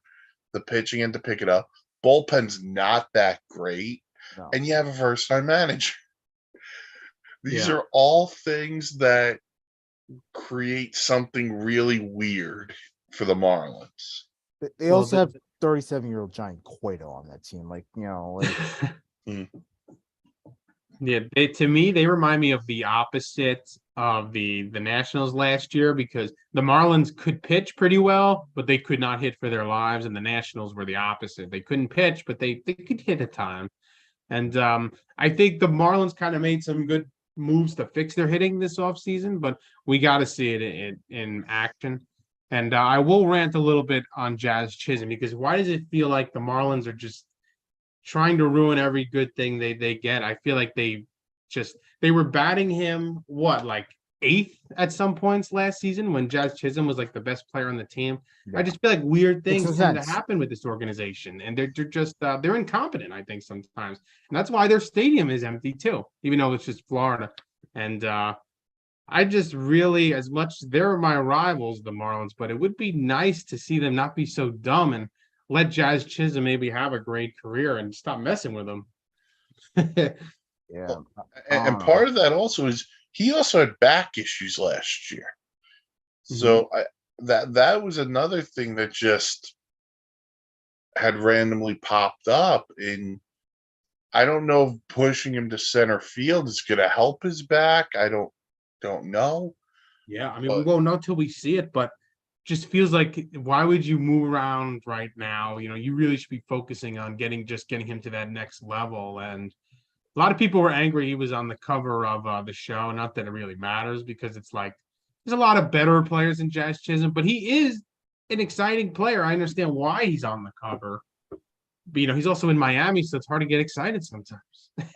The pitching and to pick it up. Bullpen's not that great. No. And you have a first-time manager. These are all things that create something really weird for the Marlins. They also have 37-year-old Giant Cueto on that team. Yeah, to me, they remind me of the opposite of the Nationals last year because the Marlins could pitch pretty well, but they could not hit for their lives, and the Nationals were the opposite. They couldn't pitch, but they could hit at time. And I think the Marlins kind of made some good moves to fix their hitting this offseason, but we got to see it in action. And I will rant a little bit on Jazz Chisholm because why does it feel like the Marlins are just trying to ruin every good thing they get? I feel like they were batting him like 8th at some points last season when Jazz Chisholm was like the best player on the team. Yeah. I just feel like weird things tend to happen with this organization, and they're just they're incompetent, I think, sometimes, and that's why their stadium is empty too, even though it's just Florida. And I just really, as much they're my rivals, the Marlins, but it would be nice to see them not be so dumb and let Jazz Chisholm maybe have a great career and stop messing with him. Yeah. And part of that also is he also had back issues last year. So that was another thing that just had randomly popped up. And I don't know if pushing him to center field is going to help his back. I don't know. Yeah, I mean, we But won't know till we see it, but just feels like why would you move around right now? You really should be focusing on getting him to that next level. And a lot of people were angry he was on the cover of the show. Not that it really matters because it's like there's a lot of better players than Jazz Chisholm, but he is an exciting player. I understand why he's on the cover. But he's also in Miami, so it's hard to get excited sometimes.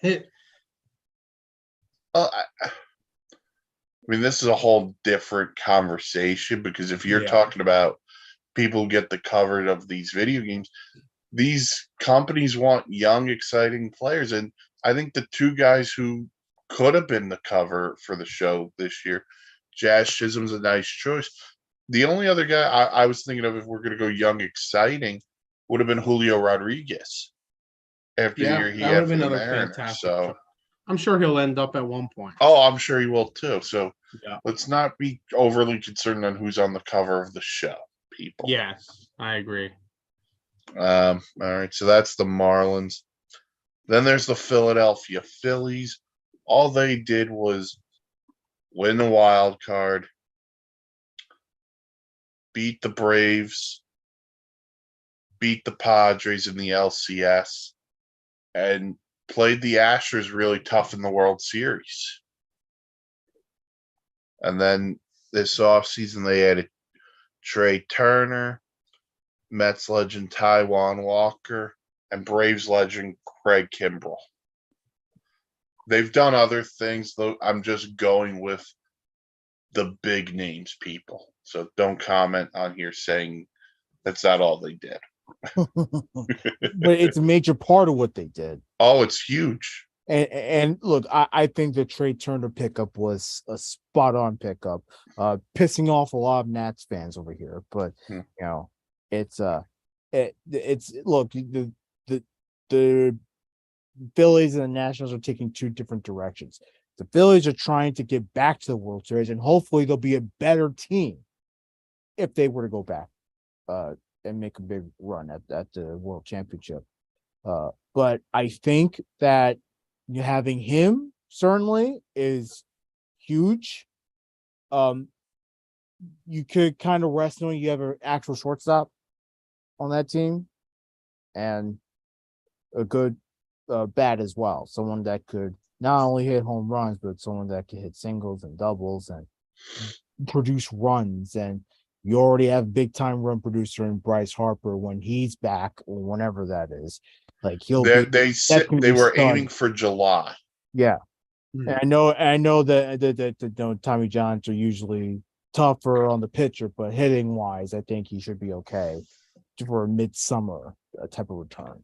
uh, I, I mean, this is a whole different conversation because if you're Yeah. talking about people who get the cover of these video games, these companies want young, exciting players. And I think the two guys who could have been the cover for the show this year, Jazz Chisholm's a nice choice. The only other guy I was thinking of if we're going to go young, exciting, would have been Julio Rodriguez after the Yeah, year he that would had have for been the another Mariners. fantastic So, choice. I'm sure he'll end up at one point. oh, I'm sure he will too. So Yeah. let's not be overly concerned on who's on the cover of the show, people. Yes, I agree. All right, so that's the Marlins. Then there's the Philadelphia Phillies. All they did was win the wild card, beat the Braves, beat the Padres in the LCS, and played the Astros really tough in the World Series. And then this offseason, they added Trey Turner, Mets legend Taijuan Walker, and Braves legend Craig Kimbrell. They've done other things, though. I'm just going with the big names, people. So don't comment on here saying that's not all they did. But it's a major part of what they did. Oh, it's huge. And look, I think the Trey Turner pickup was a spot on pickup, pissing off a lot of Nats fans over here. But it's look, the Phillies and the Nationals are taking two different directions. The Phillies are trying to get back to the World Series, and hopefully they'll be a better team if they were to go back and make a big run at the World Championship. But I think that having him certainly is huge. You could kind of rest knowing you have an actual shortstop on that team and a good bat as well. Someone that could not only hit home runs, but someone that could hit singles and doubles and produce runs. And you already have a big time run producer in Bryce Harper when he's back or whenever that is. Like They were aiming for July. Yeah. And I know that Tommy Johns are usually tougher on the pitcher, but hitting wise, I think he should be okay for a midsummer type of return.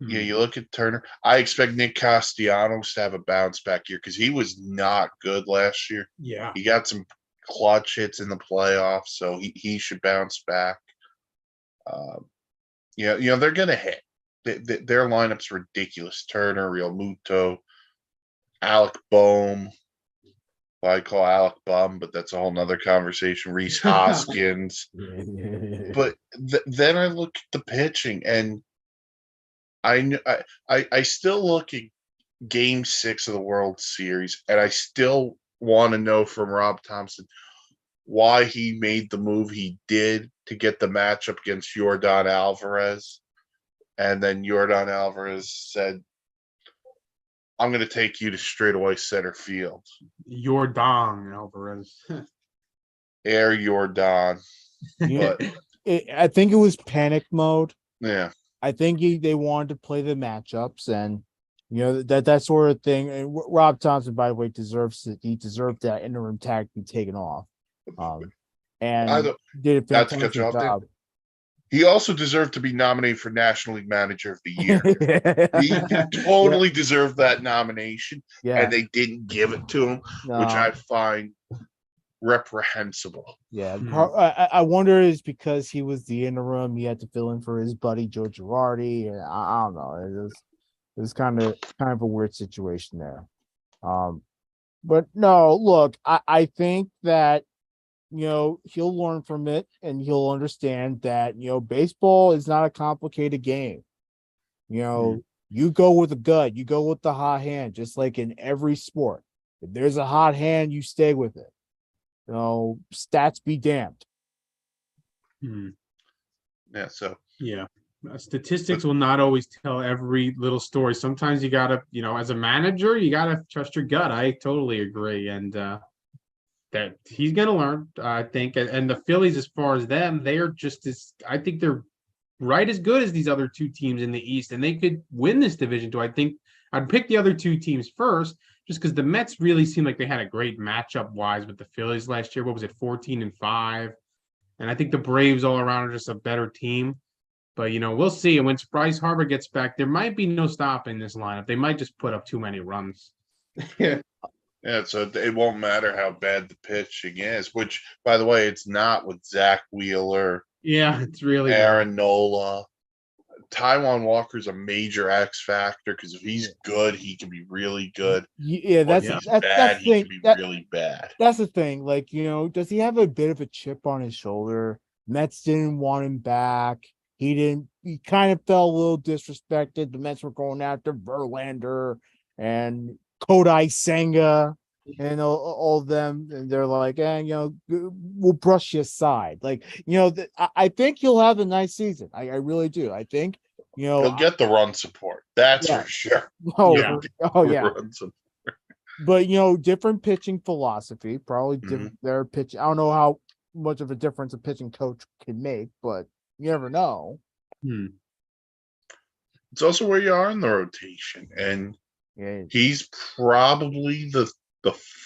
Yeah, you look at Turner. I expect Nick Castellanos to have a bounce back year because he was not good last year. Yeah. He got some clutch hits in the playoffs, so he should bounce back. They're going to hit. Their lineup's ridiculous. Turner, Real Muto, Alec Boehm. Well, I call Alec Bum, but that's a whole nother conversation. Reese Hoskins. But then I look at the pitching, and I still look at Game 6 of the World Series, and I still want to know from Rob Thompson why he made the move he did to get the matchup against Yordan Alvarez. And then Yordan Alvarez said, I'm going to take you to straightaway center field. Yordan Alvarez. Air Yordan. But, I think it was panic mode. Yeah. I think they wanted to play the matchups and that sort of thing. And Rob Thompson, by the way, deserves it. He deserved that interim tag to be taken off. And did a fantastic job. He also deserved to be nominated for National League Manager of the Year. He totally deserved that nomination, and they didn't give it to him, which I find reprehensible. Yeah, I wonder is because he was the interim, he had to fill in for his buddy Joe Girardi, and I don't know. It was kind of a weird situation there. But no, look, I think that he'll learn from it and he'll understand that baseball is not a complicated game. You know, you go with the gut, you go with the hot hand, just like in every sport. If there's a hot hand, you stay with it. You know, stats be damned. Hmm. Yeah, so Yeah. Statistics will not always tell every little story. Sometimes you gotta, as a manager, you gotta trust your gut. I totally agree. And that he's gonna learn, I think. And the Phillies, as far as them, they are just as I think they're right as good as these other two teams in the East, and they could win this division too. I think I'd pick the other two teams first, just because the Mets really seemed like they had a great matchup wise with the Phillies last year. What was it, 14-5? And I think the Braves all around are just a better team. But we'll see. And when Bryce Harper gets back, there might be no stopping this lineup. They might just put up too many runs. yeah, so it won't matter how bad the pitching is. Which, by the way, it's not with Zach Wheeler, Yeah, it's really not. Aaron Nola. Taiwan Walker's a major X factor because if he's good, he can be really good. Yeah, But that's if he's that's bad, the he thing. can be really bad. That's the thing. Like, does he have a bit of a chip on his shoulder? Mets didn't want him back. He kind of felt a little disrespected. The Mets were going after Verlander and Kodai Senga and all of them. And they're like, we'll brush you aside. Like, I think he'll have a nice season. I really do. I think, He'll get the run support. That's Yeah. for sure. oh, Yeah. yeah. Run support. But different pitching philosophy, probably different their pitch. I don't know how much of a difference a pitching coach can make, but you never know. It's also where you are in the rotation, and Yeah, he's probably the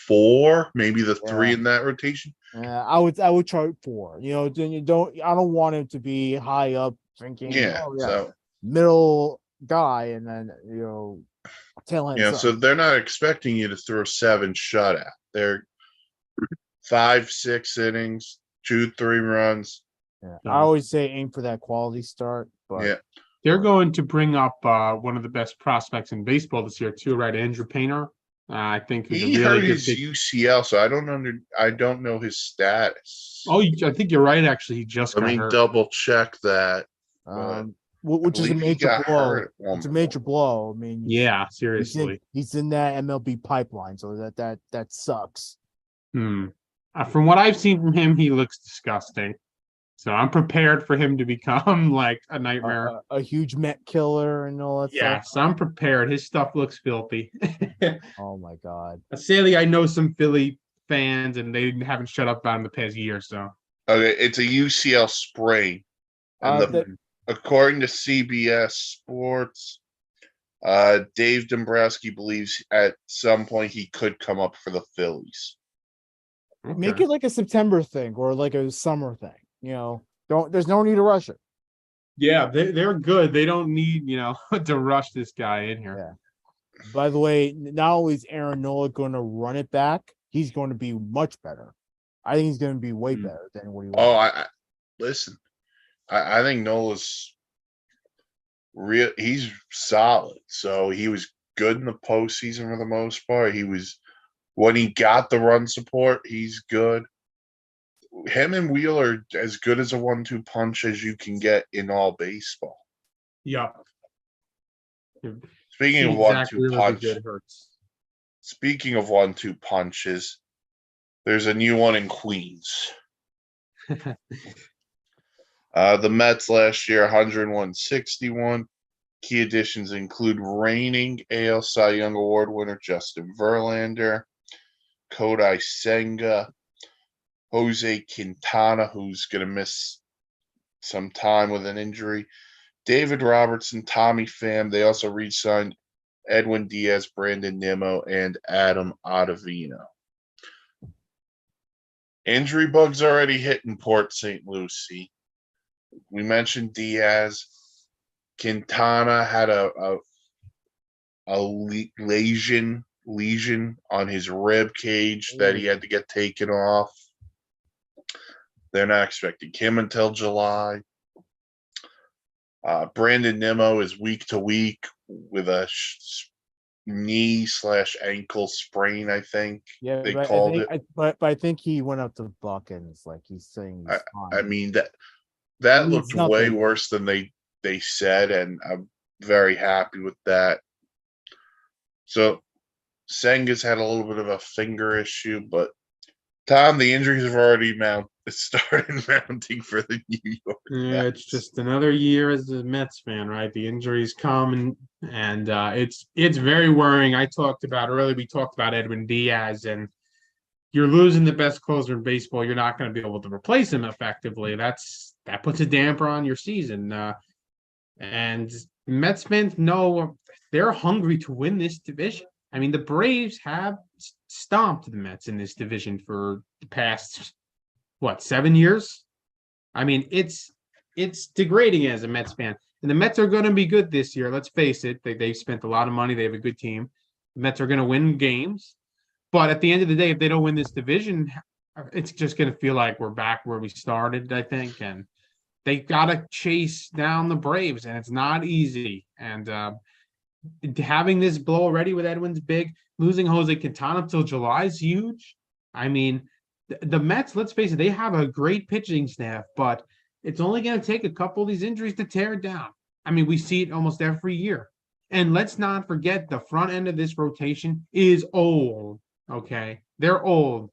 4, maybe the 3 Yeah. in that rotation. I would try 4. Then I don't want him to be high up thinking, Yeah, so middle guy, and then tail end. so they're not expecting you to throw 7 shutout. They're 5-6 innings, 2-3 runs. Yeah. I always say aim for that quality start, but Yeah, They're going to bring up one of the best prospects in baseball this year too, right? Andrew Painter. I think who's he a hurt really good his UCL, so I don't know his status. Oh, I think you're right. Actually, he just Let got me hurt. double check that. which is a believe he major got blow. hurt at one It's a major blow. I mean, Yeah, seriously. he's in that MLB pipeline, so that sucks. From what I've seen from him, he looks disgusting. So I'm prepared for him to become like a nightmare. A huge Met killer and all that Yeah, stuff. so I'm prepared. His stuff looks filthy. Oh my god. Sadly, I know some Philly fans, and they haven't shut up about him the past year. So Okay, it's a UCL sprain, and according to CBS Sports, Dave Dombrowski believes at some point he could come up for the Phillies. Make it like a September thing or like a summer thing. There's no need to rush it. Yeah, they're good. They don't need, to rush this guy in here. Yeah. By the way, not only is Aaron Nola going to run it back, he's going to be much better. I think he's going to be way better than what he was. Oh, listen. I think Nola's real. He's solid. So he was good in the postseason for the most part. When he got the run support, he's good. Him and Wheeler are as good as a 1-2 punch as you can get in all baseball. Yeah. Speaking of 1-2 punch, speaking of 1-2 punches, there's a new one in Queens. The Mets last year, 101-61. Key additions include reigning AL Cy Young Award winner Justin Verlander, Kodai Senga, Jose Quintana, who's going to miss some time with an injury, David Robertson, Tommy Pham. They also re-signed Edwin Diaz, Brandon Nimmo, and Adam Ottavino. Injury bugs already hitting Port St. Lucie. We mentioned Diaz. Quintana had a lesion on his rib cage that he had to get taken off. They're not expecting him until July. Brandon Nimmo is week to week with a knee/ankle sprain, I think. Yeah, they called it. But I think he went up to Buck and it's like he's saying he's fine. I mean that looked way worse than they said, and very happy with that. So Senga's had a little bit of a finger issue, but Tom, the injuries have already started mounting for the New York Yeah, it's Mets. just another year as a Mets fan, right? The injuries come and it's very worrying. We talked about Edwin Diaz, and you're losing the best closer in baseball. You're not going to be able to replace him effectively. That puts a damper on your season. And Mets fans know they're hungry to win this division. I mean, the Braves have stomped the Mets in this division for the past 7 years. I mean, it's degrading as a Mets fan. And the Mets are going to be good this year. Let's face it. They've spent a lot of money. They have a good team. The Mets are going to win games. But at the end of the day, if they don't win this division, it's just going to feel like we're back where we started, I think. And they got to chase down the Braves, and it's not easy. And having this blow already with Edwin's big, losing Jose Quintana till July is huge. I mean, the Mets, let's face it, they have a great pitching staff, but it's only going to take a couple of these injuries to tear it down. I mean, we see it almost every year. And let's not forget the front end of this rotation is old. Okay. They're old.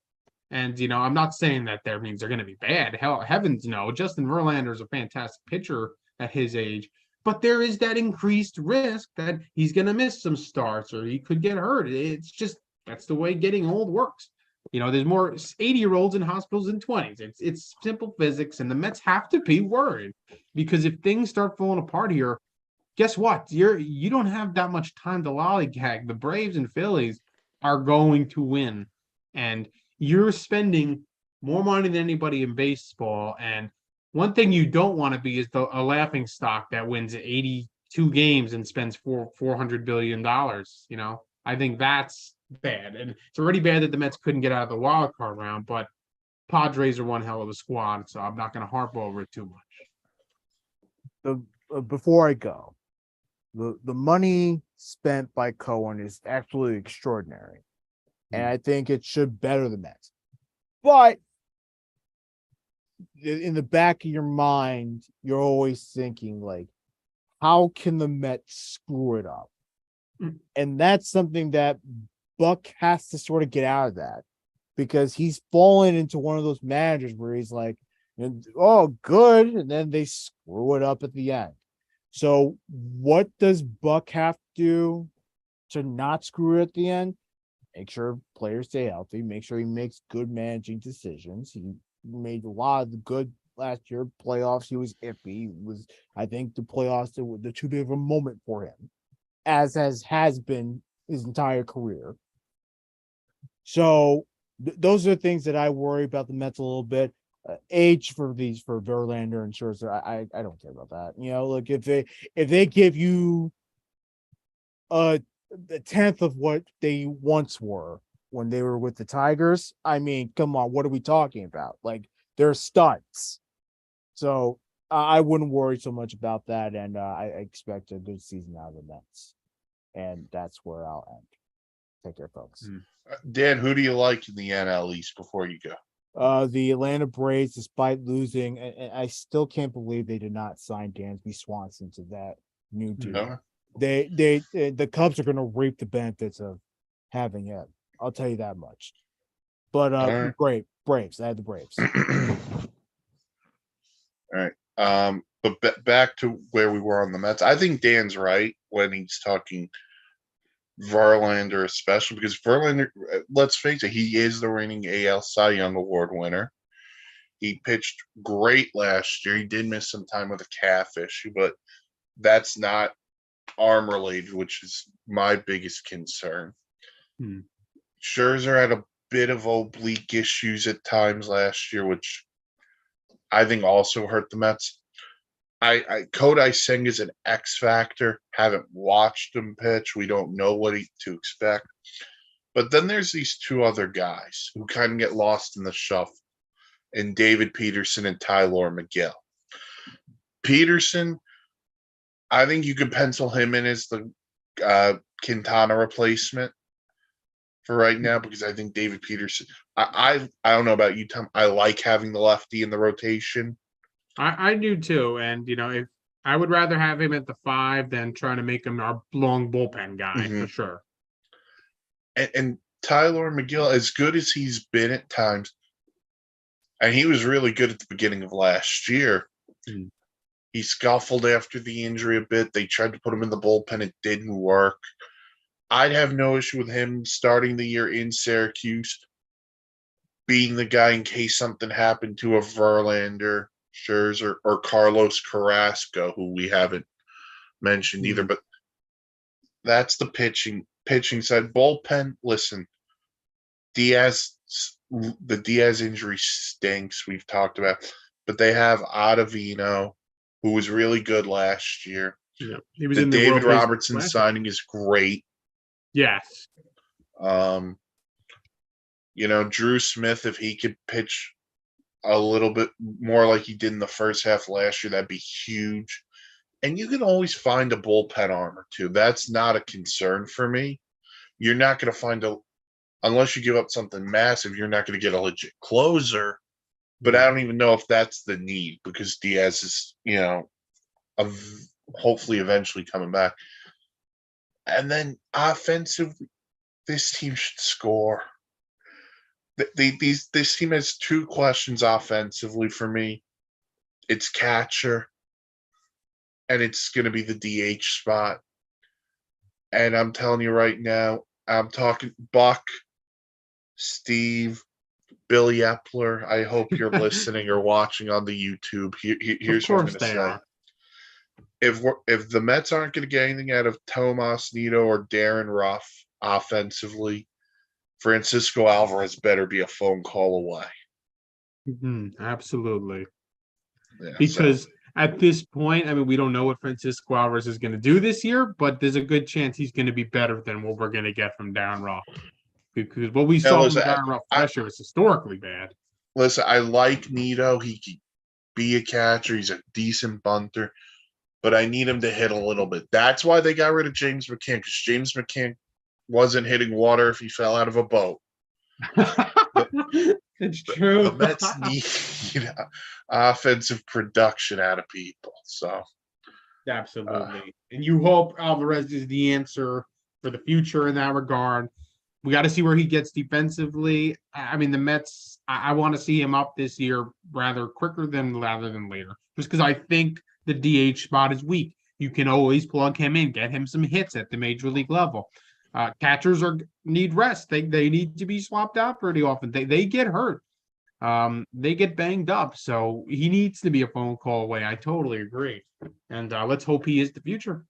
And, I'm not saying that that means they're going to be bad. Hell, heavens no. Justin Verlander is a fantastic pitcher at his age. But there is that increased risk that he's going to miss some starts or he could get hurt. It's just, that's the way getting old works. There's more 80-year-olds in hospitals than 20s. It's simple physics, and the Mets have to be worried because if things start falling apart here, guess what? You don't have that much time to lollygag. The Braves and Phillies are going to win, and you're spending more money than anybody in baseball. And one thing you don't want to be is a laughing stock that wins 82 games and spends $400 billion. I think that's bad. And it's already bad that the Mets couldn't get out of the wild card round, but Padres are one hell of a squad, so I'm not going to harp over it too much. Before I go, the money spent by Cohen is absolutely extraordinary, and I think it should better the Mets. But in the back of your mind, you're always thinking like, how can the Mets screw it up? And that's something that Buck has to sort of get out of that, because he's fallen into one of those managers where he's like, oh, good, and then they screw it up at the end. So what does Buck have to do to not screw it at the end? Make sure players stay healthy, make sure he makes good managing decisions. He made a lot of the good last year. Playoffs, he was iffy. I think the playoffs, the too big of a moment for him, as has been his entire career. So those are the things that I worry about the Mets a little bit. Age for Verlander and Scherzer, I don't care about that. Look, if they give you a tenth of what they once were when they were with the Tigers, I mean, come on, what are we talking about? Like, they're studs. So I wouldn't worry so much about that, and I expect a good season out of the Mets. And that's where I'll end. Take care, folks. Dan, who do you like in the NL East before you go? The Atlanta Braves, despite losing, and I still can't believe they did not sign Dansby Swanson to that new deal. No. The Cubs are going to reap the benefits of having it. I'll tell you that much. But right. Great Braves. I had the Braves. All right. But back to where we were on the Mets. I think Dan's right when he's talking Verlander, especially because Verlander, let's face it, he is the reigning AL Cy Young Award winner. He pitched great last year. He did miss some time with a calf issue, but that's not arm related, which is my biggest concern. Scherzer had a bit of oblique issues at times last year, which I think also hurt the Mets. Kodai Senga is an X factor. Haven't watched him pitch. We don't know what to expect. But then there's these two other guys who kind of get lost in the shuffle, and David Peterson and Tyler McGill. Peterson, I think you could pencil him in as the Quintana replacement for right now, because I think David Peterson. I don't know about you, Tom. I like having the lefty in the rotation. I do too. And, if I would rather have him at the 5 than trying to make him our long bullpen guy Mhm. for sure. And Tyler McGill, as good as he's been at times, and he was really good at the beginning of last year. Mm. He scuffled after the injury a bit. They tried to put him in the bullpen. It didn't work. I'd have no issue with him starting the year in Syracuse, being the guy in case something happened to a Verlander, Scherzer, or Carlos Carrasco, who we haven't mentioned either. But that's the pitching side. Bullpen, listen, the Diaz injury stinks. We've talked about, but they have Ottavino, who was really good last year. Yeah, he was The in the David World Baseball Robertson Classic. signing is great. Yes. Drew Smith, if he could pitch a little bit more like he did in the first half last year, that'd be huge. And you can always find a bullpen arm or two. That's not a concern for me. You're not going to find unless you give up something massive, you're not going to get a legit closer. But I don't even know if that's the need because Diaz is, hopefully eventually coming back. And then offensively, this team should score. This team has two questions offensively for me. It's catcher, and it's going to be the DH spot. And I'm telling you right now, I'm talking Buck, Steve, Billy Epler. I hope you're listening or watching on the YouTube. Here's what I'm going to say. Are. If the Mets aren't going to get anything out of Tomas Nido or Darren Ruff offensively, Francisco Alvarez better be a phone call away. Absolutely. Yeah, because at this point, I mean, we don't know what Francisco Alvarez is going to do this year, but there's a good chance he's going to be better than what we're going to get from Darren Ruff. Because what we saw from Darren Ruff last year was historically bad. Listen, I like Nido. He can be a catcher. He's a decent bunter. But I need him to hit a little bit. That's why they got rid of James McCann, because James McCann wasn't hitting water if he fell out of a boat. It's true. The Mets need offensive production out of people. So absolutely. And you hope Alvarez is the answer for the future in that regard. We got to see where he gets defensively. I mean, the Mets, I want to see him up this year rather quicker rather than later. Just because I think the DH spot is weak. You can always plug him in, get him some hits at the major league level. Catchers need rest. They need to be swapped out pretty often. They get hurt. They get banged up. So he needs to be a phone call away. I totally agree. And let's hope he is the future.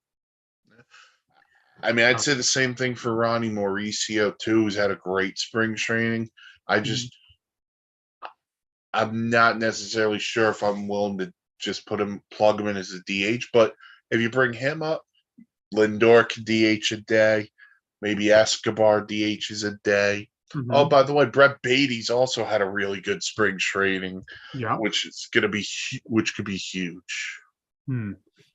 I mean, I'd say the same thing for Ronnie Mauricio, too, who's had a great spring training. I'm not necessarily sure if I'm willing to just plug him in as a DH, but if you bring him up, Lindor can DH a day, maybe Escobar DHs a day. Oh, by the way, Brett Beatty's also had a really good spring training, which could be huge.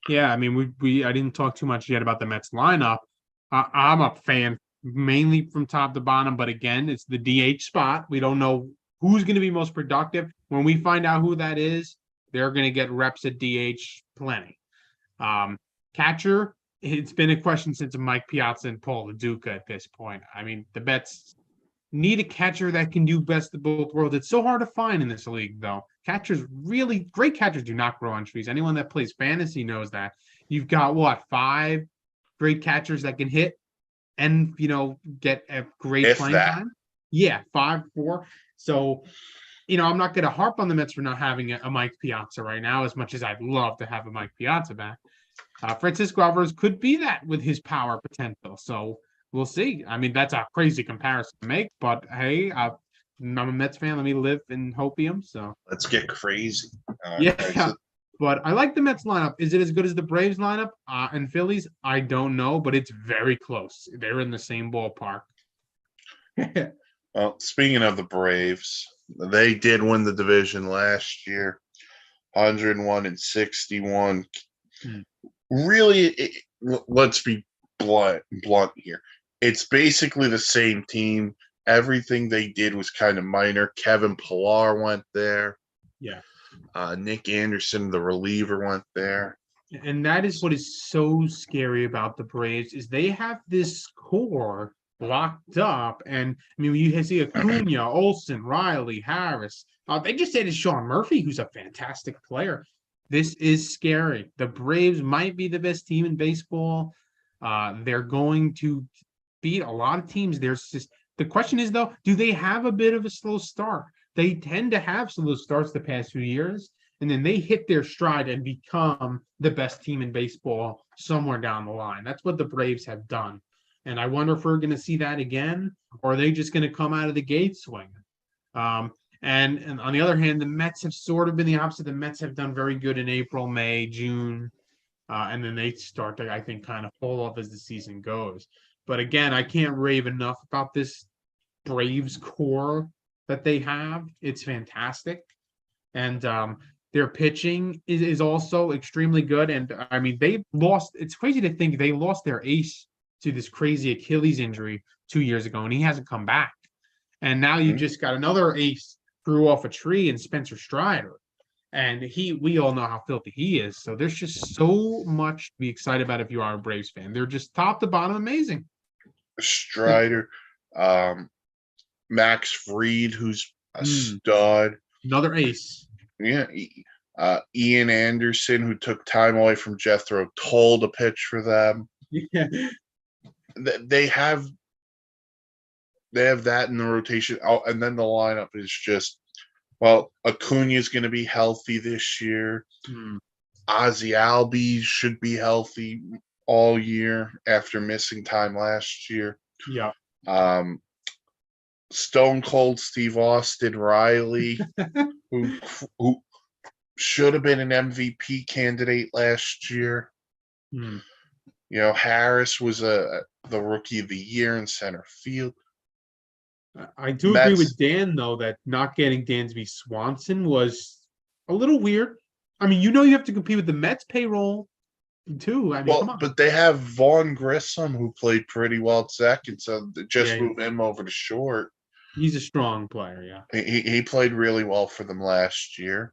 Yeah, I mean, I didn't talk too much yet about the Mets lineup. I'm a fan mainly from top to bottom, but again, it's the DH spot. We don't know who's going to be most productive. When we find out who that is, they're going to get reps at DH plenty. Catcher, it's been a question since Mike Piazza and Paul LaDuca at this point. I mean, the Mets need a catcher that can do best of both worlds. It's so hard to find in this league, though. Great catchers do not grow on trees. Anyone that plays fantasy knows that. You've got, 5 great catchers that can hit and, get a great playing time? Yeah, 5, 4. So, I'm not going to harp on the Mets for not having a Mike Piazza right now, as much as I'd love to have a Mike Piazza back. Francisco Alvarez could be that with his power potential. So we'll see. I mean, that's a crazy comparison to make, but hey, I'm a Mets fan. Let me live in hopium. So let's get crazy. Yeah. But I like the Mets lineup. Is it as good as the Braves lineup and Phillies? I don't know, but it's very close. They're in the same ballpark. Well, speaking of the Braves, they did win the division last year, 101-61. Really, let's be blunt here. It's basically the same team. Everything they did was kind of minor. Kevin Pillar went there. Yeah. Nick Anderson, the reliever, went there. And that is what is so scary about the Braves is they have this core locked up. And I mean, you see Acuna, Olson, Riley, Harris. They just added Sean Murphy, who's a fantastic player. This is scary. The Braves might be the best team in baseball. They're going to beat a lot of teams. There's just the question is though, do they have a bit of a slow start? They tend to have slow starts the past few years, and then they hit their stride and become the best team in baseball somewhere down the line. That's what the Braves have done. And I wonder if we're going to see that again, or are they just going to come out of the gate swinging? And on the other hand, the Mets have sort of been the opposite. The Mets have done very good in April, May, June, and then they start to, I think, kind of fall off as the season goes. But again, I can't rave enough about this Braves core that they have. It's fantastic. And their pitching is also extremely good. And I mean, they lost. It's crazy to think they lost their ace to this crazy Achilles injury 2 years ago, and he hasn't come back. And now you just got another ace grew off a tree in Spencer Strider. And we all know how filthy he is. So there's just so much to be excited about if you are a Braves fan. They're just top to bottom amazing. Strider, Max Fried, who's a stud. Another ace. Yeah. Ian Anderson, who took time away from Jethro Tull to pitch for them. Yeah. They have that in the rotation. Oh, and then the lineup is just, well, Acuna is going to be healthy this year. Ozzy Albies should be healthy all year after missing time last year. Yeah. Stone Cold Steve Austin Riley, who should have been an MVP candidate last year. You know, Harris was the rookie of the year in center field. I do agree with Dan, though, that not getting Dansby Swanson was a little weird. I mean, you have to compete with the Mets payroll, too. I mean, come on. But they have Vaughn Grissom, who played pretty well at second, so just move him over to short. He's a strong player, yeah. He played really well for them last year.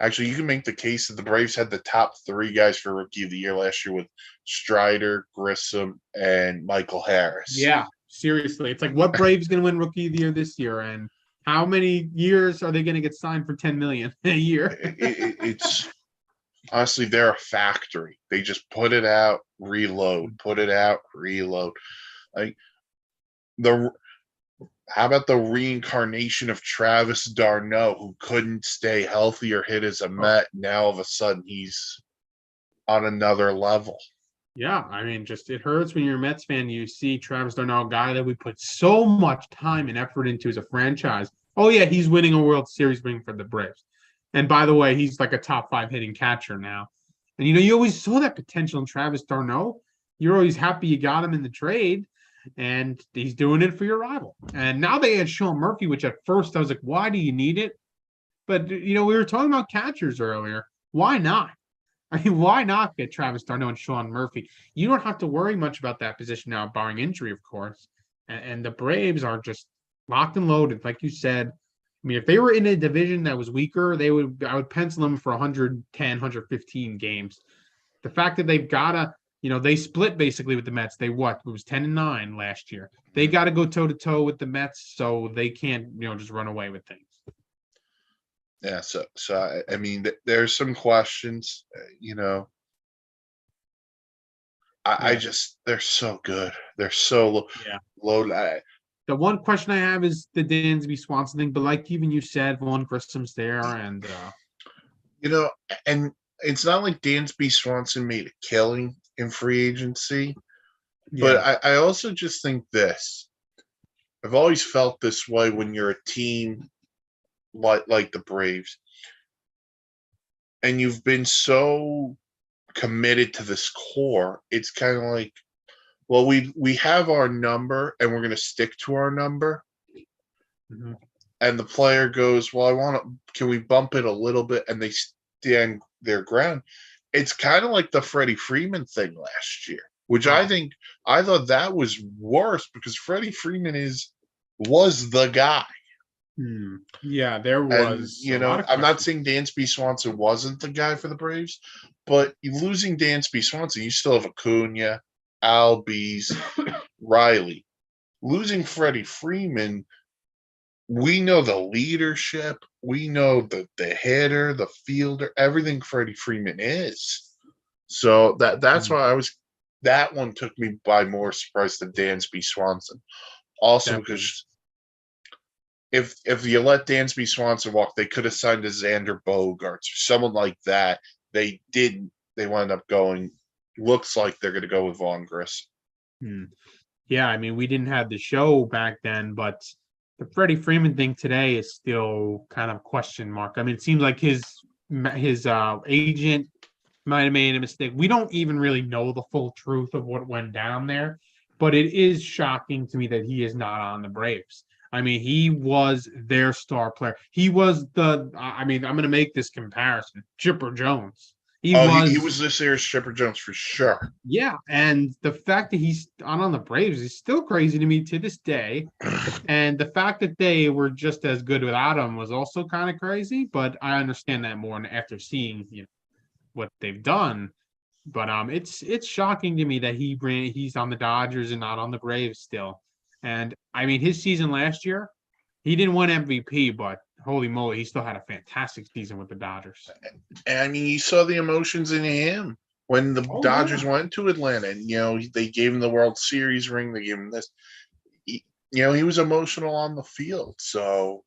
Actually, you can make the case that the Braves had the top three guys for Rookie of the Year last year with Strider, Grissom, and Michael Harris. Yeah, seriously. It's like, what Braves going to win Rookie of the Year this year? And how many years are they going to get signed for $10 million a year? It's honestly, they're a factory. They just put it out, reload, put it out, reload. Like how about the reincarnation of Travis d'Arnaud, who couldn't stay healthy or hit as a Met? Now, all of a sudden, he's on another level. Yeah, I mean, just it hurts when you're a Mets fan. You see Travis d'Arnaud, a guy that we put so much time and effort into as a franchise. Oh, yeah, he's winning a World Series ring for the Braves. And by the way, he's like a top 5 hitting catcher now. And, you always saw that potential in Travis d'Arnaud. You're always happy you got him in the trade. And he's doing it for your rival. And now they had Sean Murphy, which at first I was like, why do you need it? But, we were talking about catchers earlier. Why not? I mean, why not get Travis d'Arnaud and Sean Murphy? You don't have to worry much about that position now, barring injury, of course. And the Braves are just locked and loaded, like you said. I mean, if they were in a division that was weaker, I would pencil them for 110, 115 games. The fact that they've got to, they split basically with the Mets. It was 10-9 last year. They got to go toe-to-toe with the Mets, so they can't, just run away with things. Yeah, so I mean, there's some questions, I just, they're so good. They're so low. The one question I have is the Dansby Swanson thing, but like even you said, Vaughn Grissom's there, and and it's not like Dansby Swanson made a killing in free agency, but I also just think this. I've always felt this way when you're a team like the Braves, and you've been so committed to this core. It's kind of like, well, we have our number, and we're going to stick to our number. Mm-hmm. And the player goes, well, can we bump it a little bit? And they stand their ground. It's kind of like the Freddie Freeman thing last year, which I thought that was worse because Freddie Freeman was the guy. Yeah, there was. And, I'm not saying Dansby Swanson wasn't the guy for the Braves, But you losing Dansby Swanson, you still have Acuna, Albies, Riley. Losing Freddie Freeman, we know the leadership, we know the hitter, the fielder, everything Freddie Freeman is. So that's why that one took me by more surprise than Dansby Swanson. Also Definitely. because if you let Dansby Swanson walk, they could have signed a Xander Bogaerts or someone like that. They didn't. They wound up going. Looks like they're going to go with Vaughn Grissom. Yeah, I mean, we didn't have the show back then, but the Freddie Freeman thing today is still kind of question mark. I mean, it seems like his agent might have made a mistake. We don't even really know the full truth of what went down there, but it is shocking to me that he is not on the Braves. I mean, he was their star player. He was I mean, I'm going to make this comparison. Chipper Jones. He was this year's Chipper Jones for sure. Yeah, and the fact that he's on the Braves is still crazy to me to this day. And the fact that they were just as good without him was also kind of crazy. But I understand that more after seeing what they've done. But it's shocking to me that he's on the Dodgers and not on the Braves still. And I mean, his season last year, he didn't win MVP, but holy moly, he still had a fantastic season with the Dodgers. And I mean, you saw the emotions in him when the Dodgers went to Atlanta, and they gave him the World Series ring. They gave him this. He was emotional on the field. So,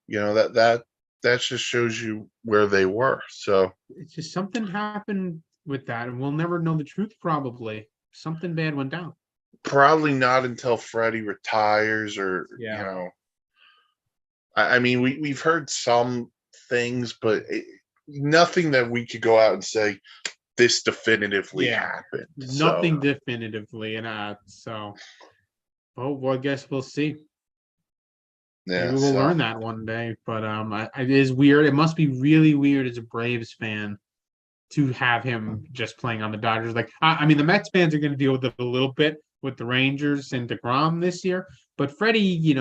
that just shows you where they were. So it's just something happened with that, and we'll never know the truth. Probably something bad went down. Probably not until Freddie retires, or I mean, we've heard some things, but nothing that we could go out and say this definitively happened. Nothing definitively, and so. Oh well, I guess we'll see. Yeah, maybe we'll learn that one day. But it is weird. It must be really weird as a Braves fan to have him just playing on the Dodgers. Like, I mean, the Mets fans are going to deal with it a little bit with the Rangers and DeGrom this year. But Freddie,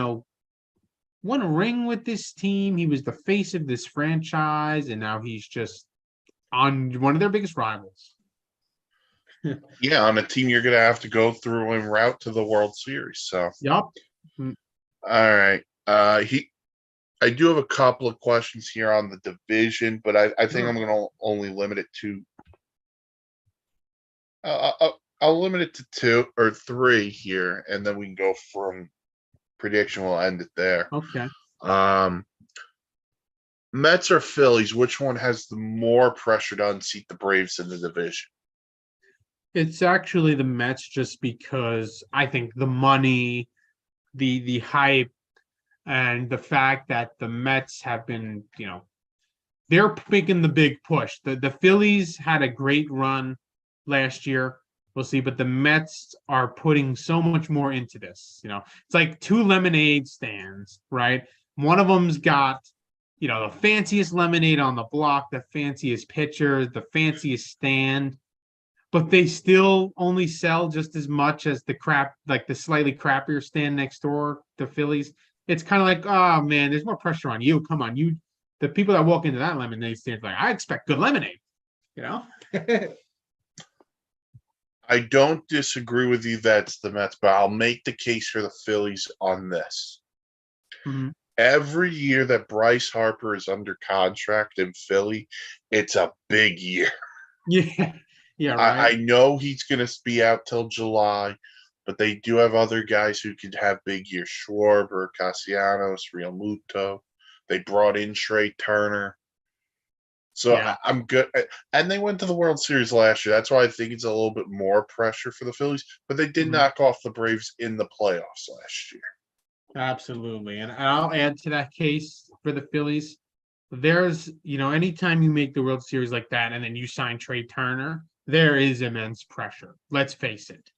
won a ring with this team. He was the face of this franchise, and now he's just on one of their biggest rivals. Yeah, on a team you're going to have to go through en route to the World Series. So, yep. All right. I do have a couple of questions here on the division, but I think I'm going to only limit it to. I'll limit it to 2 or 3 here, and then we can go from prediction. We'll end it there. Okay. Mets or Phillies? Which one has the more pressure to unseat the Braves in the division? It's actually the Mets, just because I think the money, the hype, and the fact that the Mets have been, they're making the big push. The Phillies had a great run last year. We'll see, but the Mets are putting so much more into this. It's like 2 lemonade stands, right? One of them's got, the fanciest lemonade on the block, the fanciest pitcher, the fanciest stand, but they still only sell just as much as the slightly crappier stand next door, the Phillies. It's kind of like, oh man, there's more pressure on you. Come on, the people that walk into that lemonade stand, like, I expect good lemonade, I don't disagree with you that's the Mets, but I'll make the case for the Phillies on this. Mm-hmm. Every year that Bryce Harper is under contract in Philly, it's a big year. Yeah. Yeah, right. I know he's going to be out till July, but they do have other guys who could have big years. Schwarber, Castellanos, Real Muto. They brought in Trey Turner. So I'm good. And they went to the World Series last year. That's why I think it's a little bit more pressure for the Phillies. But they did knock off the Braves in the playoffs last year. Absolutely. And I'll add to that case for the Phillies. There's, anytime you make the World Series like that and then you sign Trey Turner, there is immense pressure. Let's face it.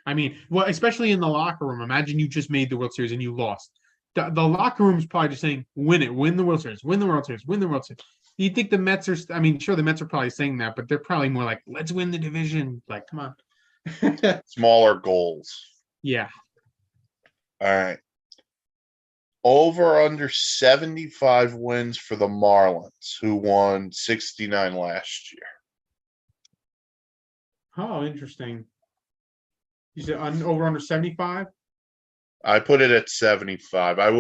I mean, well, especially in the locker room. Imagine you just made the World Series and you lost. The locker room is probably just saying, win it, win the World Series, win the World Series, win the World Series. Do you think the Mets are, sure, the Mets are probably saying that, but they're probably more like, let's win the division. Like, come on. Smaller goals. Yeah. All right. Over under 75 wins for the Marlins, who won 69 last year. Oh, interesting. You said over under 75? I put it at 75. I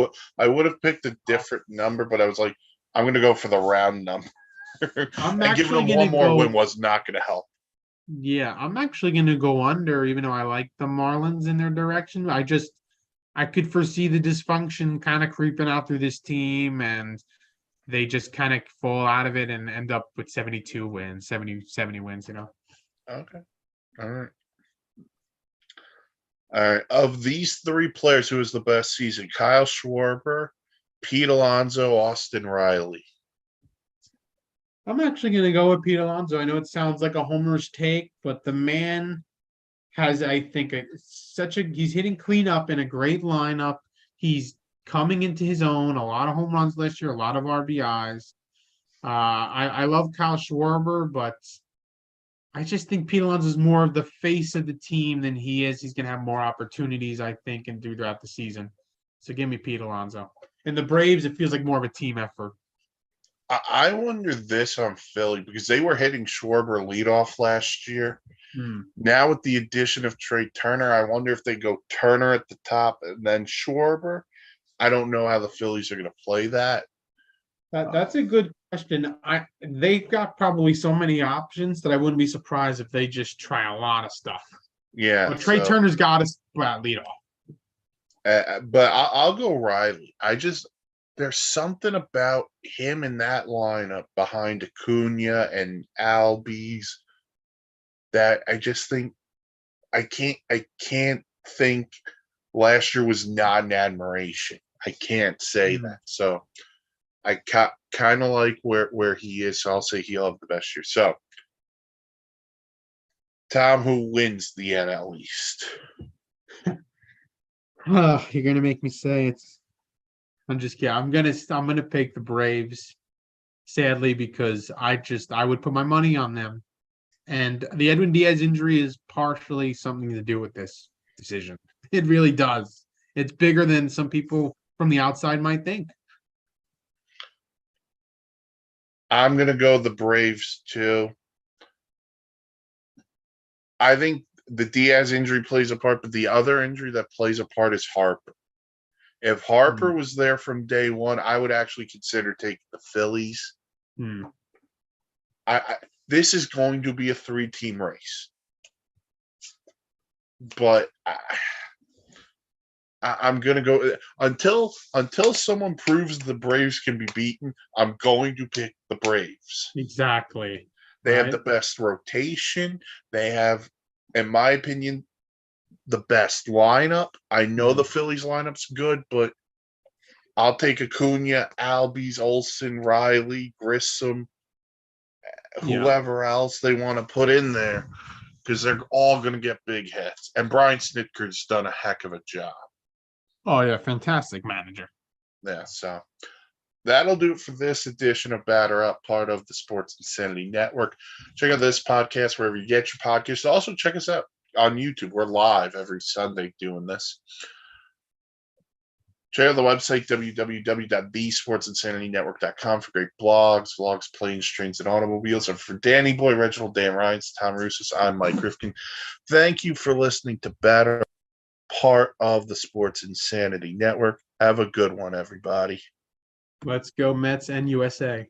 would have picked a different number, but I was like, I'm going to go for the round number. I'm And giving actually them gonna one more go. win was not going to help. Yeah, I'm actually gonna go under, even though I like the Marlins in their direction. I could foresee the dysfunction kind of creeping out through this team, and they just kind of fall out of it and end up with 72 wins, 70 wins, Okay. All right. All right. Of these three players, who is the best season? Kyle Schwarber, Pete Alonso, Austin Riley. I'm actually gonna go with Pete Alonso. I know it sounds like a homer's take, but the man has, I think, he's hitting cleanup in a great lineup. He's coming into his own. A lot of home runs last year, a lot of RBIs. I love Kyle Schwarber, but I just think Pete Alonso is more of the face of the team than he is. He's going to have more opportunities, I think, and throughout the season. So give me Pete Alonso. And the Braves, it feels like more of a team effort. I wonder this on Philly because they were hitting Schwarber leadoff last year. Now with the addition of Trey Turner, I wonder if they go Turner at the top and then Schwarber. I don't know how the Phillies are going to play that. That's a good question. They've got probably so many options that I wouldn't be surprised if they just try a lot of stuff. Yeah, But Trey Turner's got us lead off. But I'll go Riley. There's something about him in that lineup behind Acuna and Albies that I just think I can't think last year was not an admiration. I can't say that. So I kind of like where he is. So I'll say he'll have the best year. So Tom, who wins the NL East? You're gonna make me say it. I'm just kidding. I'm gonna pick the Braves, sadly, because I would put my money on them. And the Edwin Diaz injury is partially something to do with this decision. It really does. It's bigger than some people from the outside might think. I'm gonna go the Braves too. I think the Diaz injury plays a part, but the other injury that plays a part is Harper. If Harper was there from day one, I would actually consider taking the Phillies. This is going to be a 3-team race, but I'm going to go until someone proves the Braves can be beaten. I'm going to pick the Braves. Exactly. They have the best rotation. They have, in my opinion, the best lineup. I know the Phillies lineup's good, but I'll take Acuna, Albies, Olsen, Riley, Grissom, whoever else they want to put in there, because they're all going to get big hits. And Brian Snitker's done a heck of a job. Oh, yeah, fantastic manager. Yeah, so that'll do it for this edition of Batter Up, part of the Sports Insanity Network. Check out this podcast wherever you get your podcasts. Also, check us out on YouTube. We're live every Sunday doing this. Check out the website, www.thesportsinsanitynetwork.com for great blogs, vlogs, planes, trains, and automobiles. And for Danny Boy Reginald, Dan Ryan's, Tom Roussos, I'm Mike Rifkin. Thank you for listening to Batter, part of the Sports Insanity Network. Have a good one, everybody. Let's go Mets and USA.